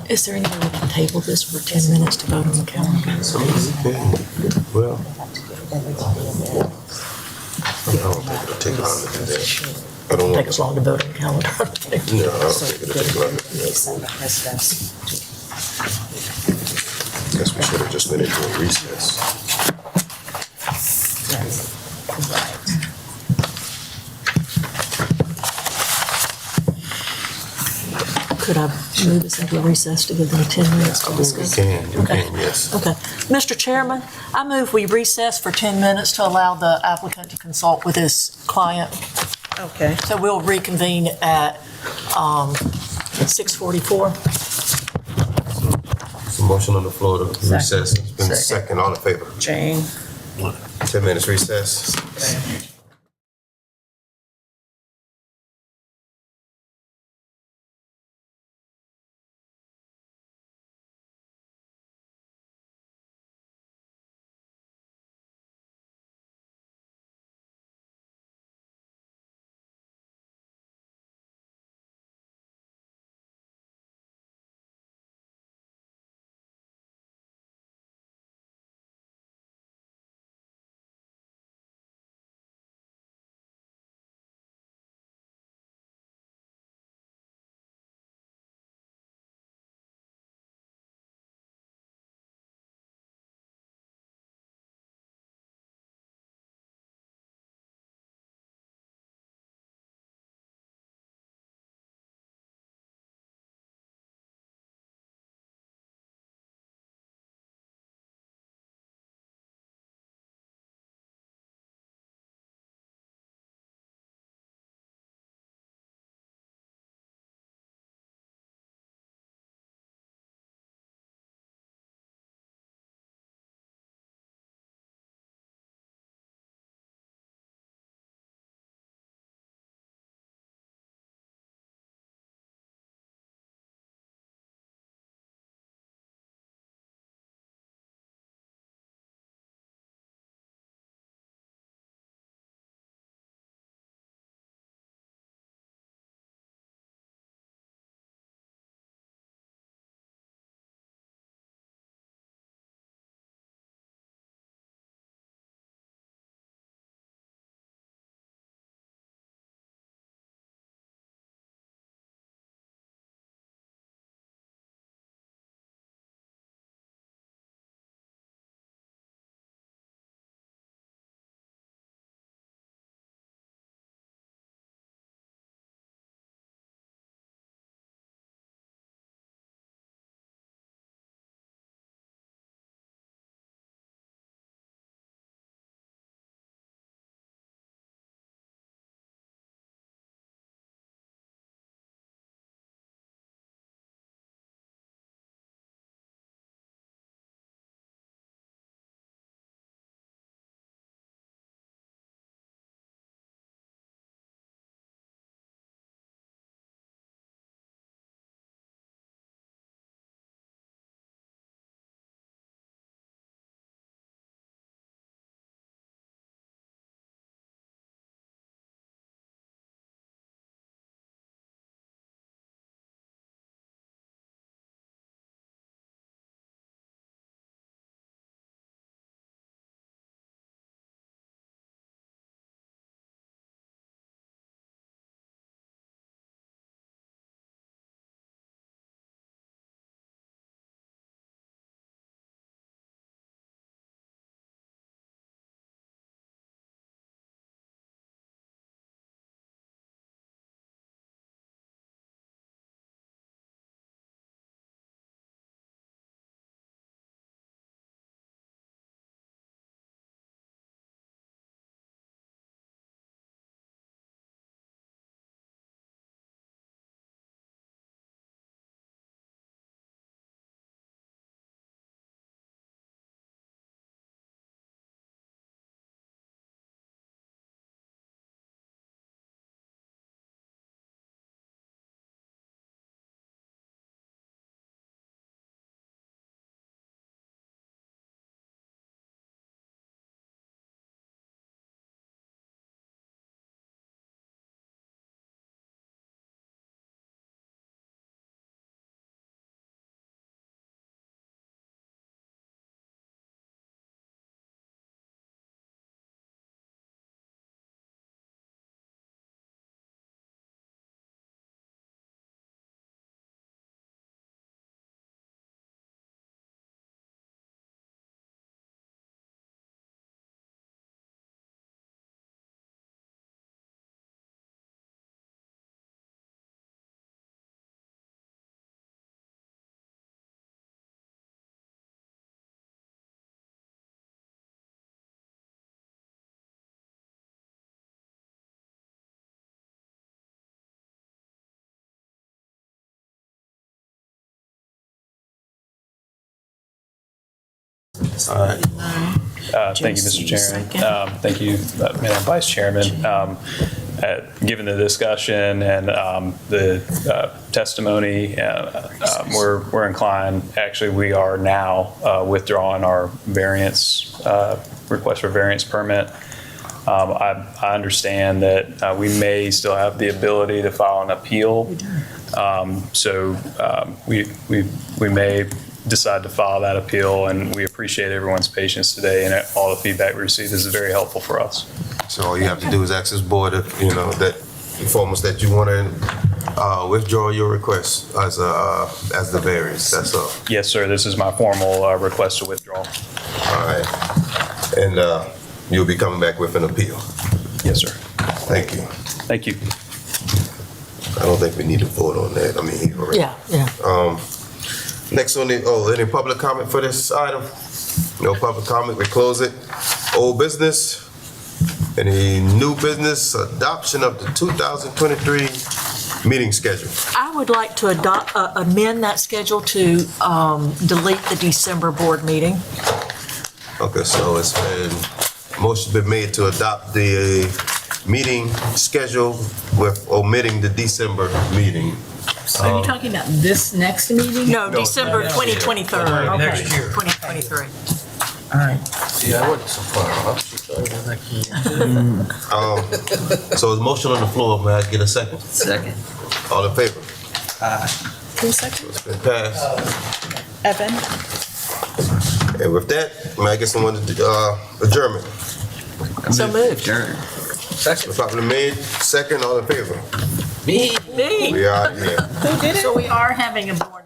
Is there any way we can table this for 10 minutes to vote on the calendar? Well, I don't think it'll take long to do that. I don't want Take us long to vote on the calendar. No, I don't think it'll take long to do that. Guess we should have just went into a recess. Could I move this into a recess to give them 10 minutes to discuss? You can, yes. Okay. Mr. Chairman, I move we recess for 10 minutes to allow the applicant to consult with his client. Okay. So we'll reconvene at 6:44. So motion on the floor to recess. It's been second. All in favor? Jane. 10 minutes recess. All right. Thank you, Mr. Chairman. Thank you, Madam Vice Chairman. Given the discussion and the testimony, we're inclined, actually, we are now withdrawing our variance, request for variance permit. I understand that we may still have the ability to file an appeal. So we may decide to file that appeal, and we appreciate everyone's patience today, and all the feedback we received is very helpful for us. So all you have to do is ask this board if, that inform us that you want to withdraw your request as the variance, that's all. Yes, sir, this is my formal request to withdraw. All right. And you'll be coming back with an appeal? Yes, sir. Thank you. Thank you. I don't think we need to vote on that. I mean, he already. Yeah. Next on any public comment for this item? No public comment, we close it. Old business? Any new business? Adoption of the 2023 meeting schedule. I would like to amend that schedule to delete the December board meeting. Okay, so it's been, motion's been made to adopt the meeting schedule with omitting the December meeting. So are you talking about this next meeting? No, December 2023. Right, next year. 2023. All right. Yeah, I wasn't so far off. So there's a motion on the floor, may I get a second? Second. All in favor? Who's second? It's been passed. Evan? And with that, may I get someone to adjournment? So moved. Second. Properly made, second, all in favor? Me. Me. We are here. So we are having a board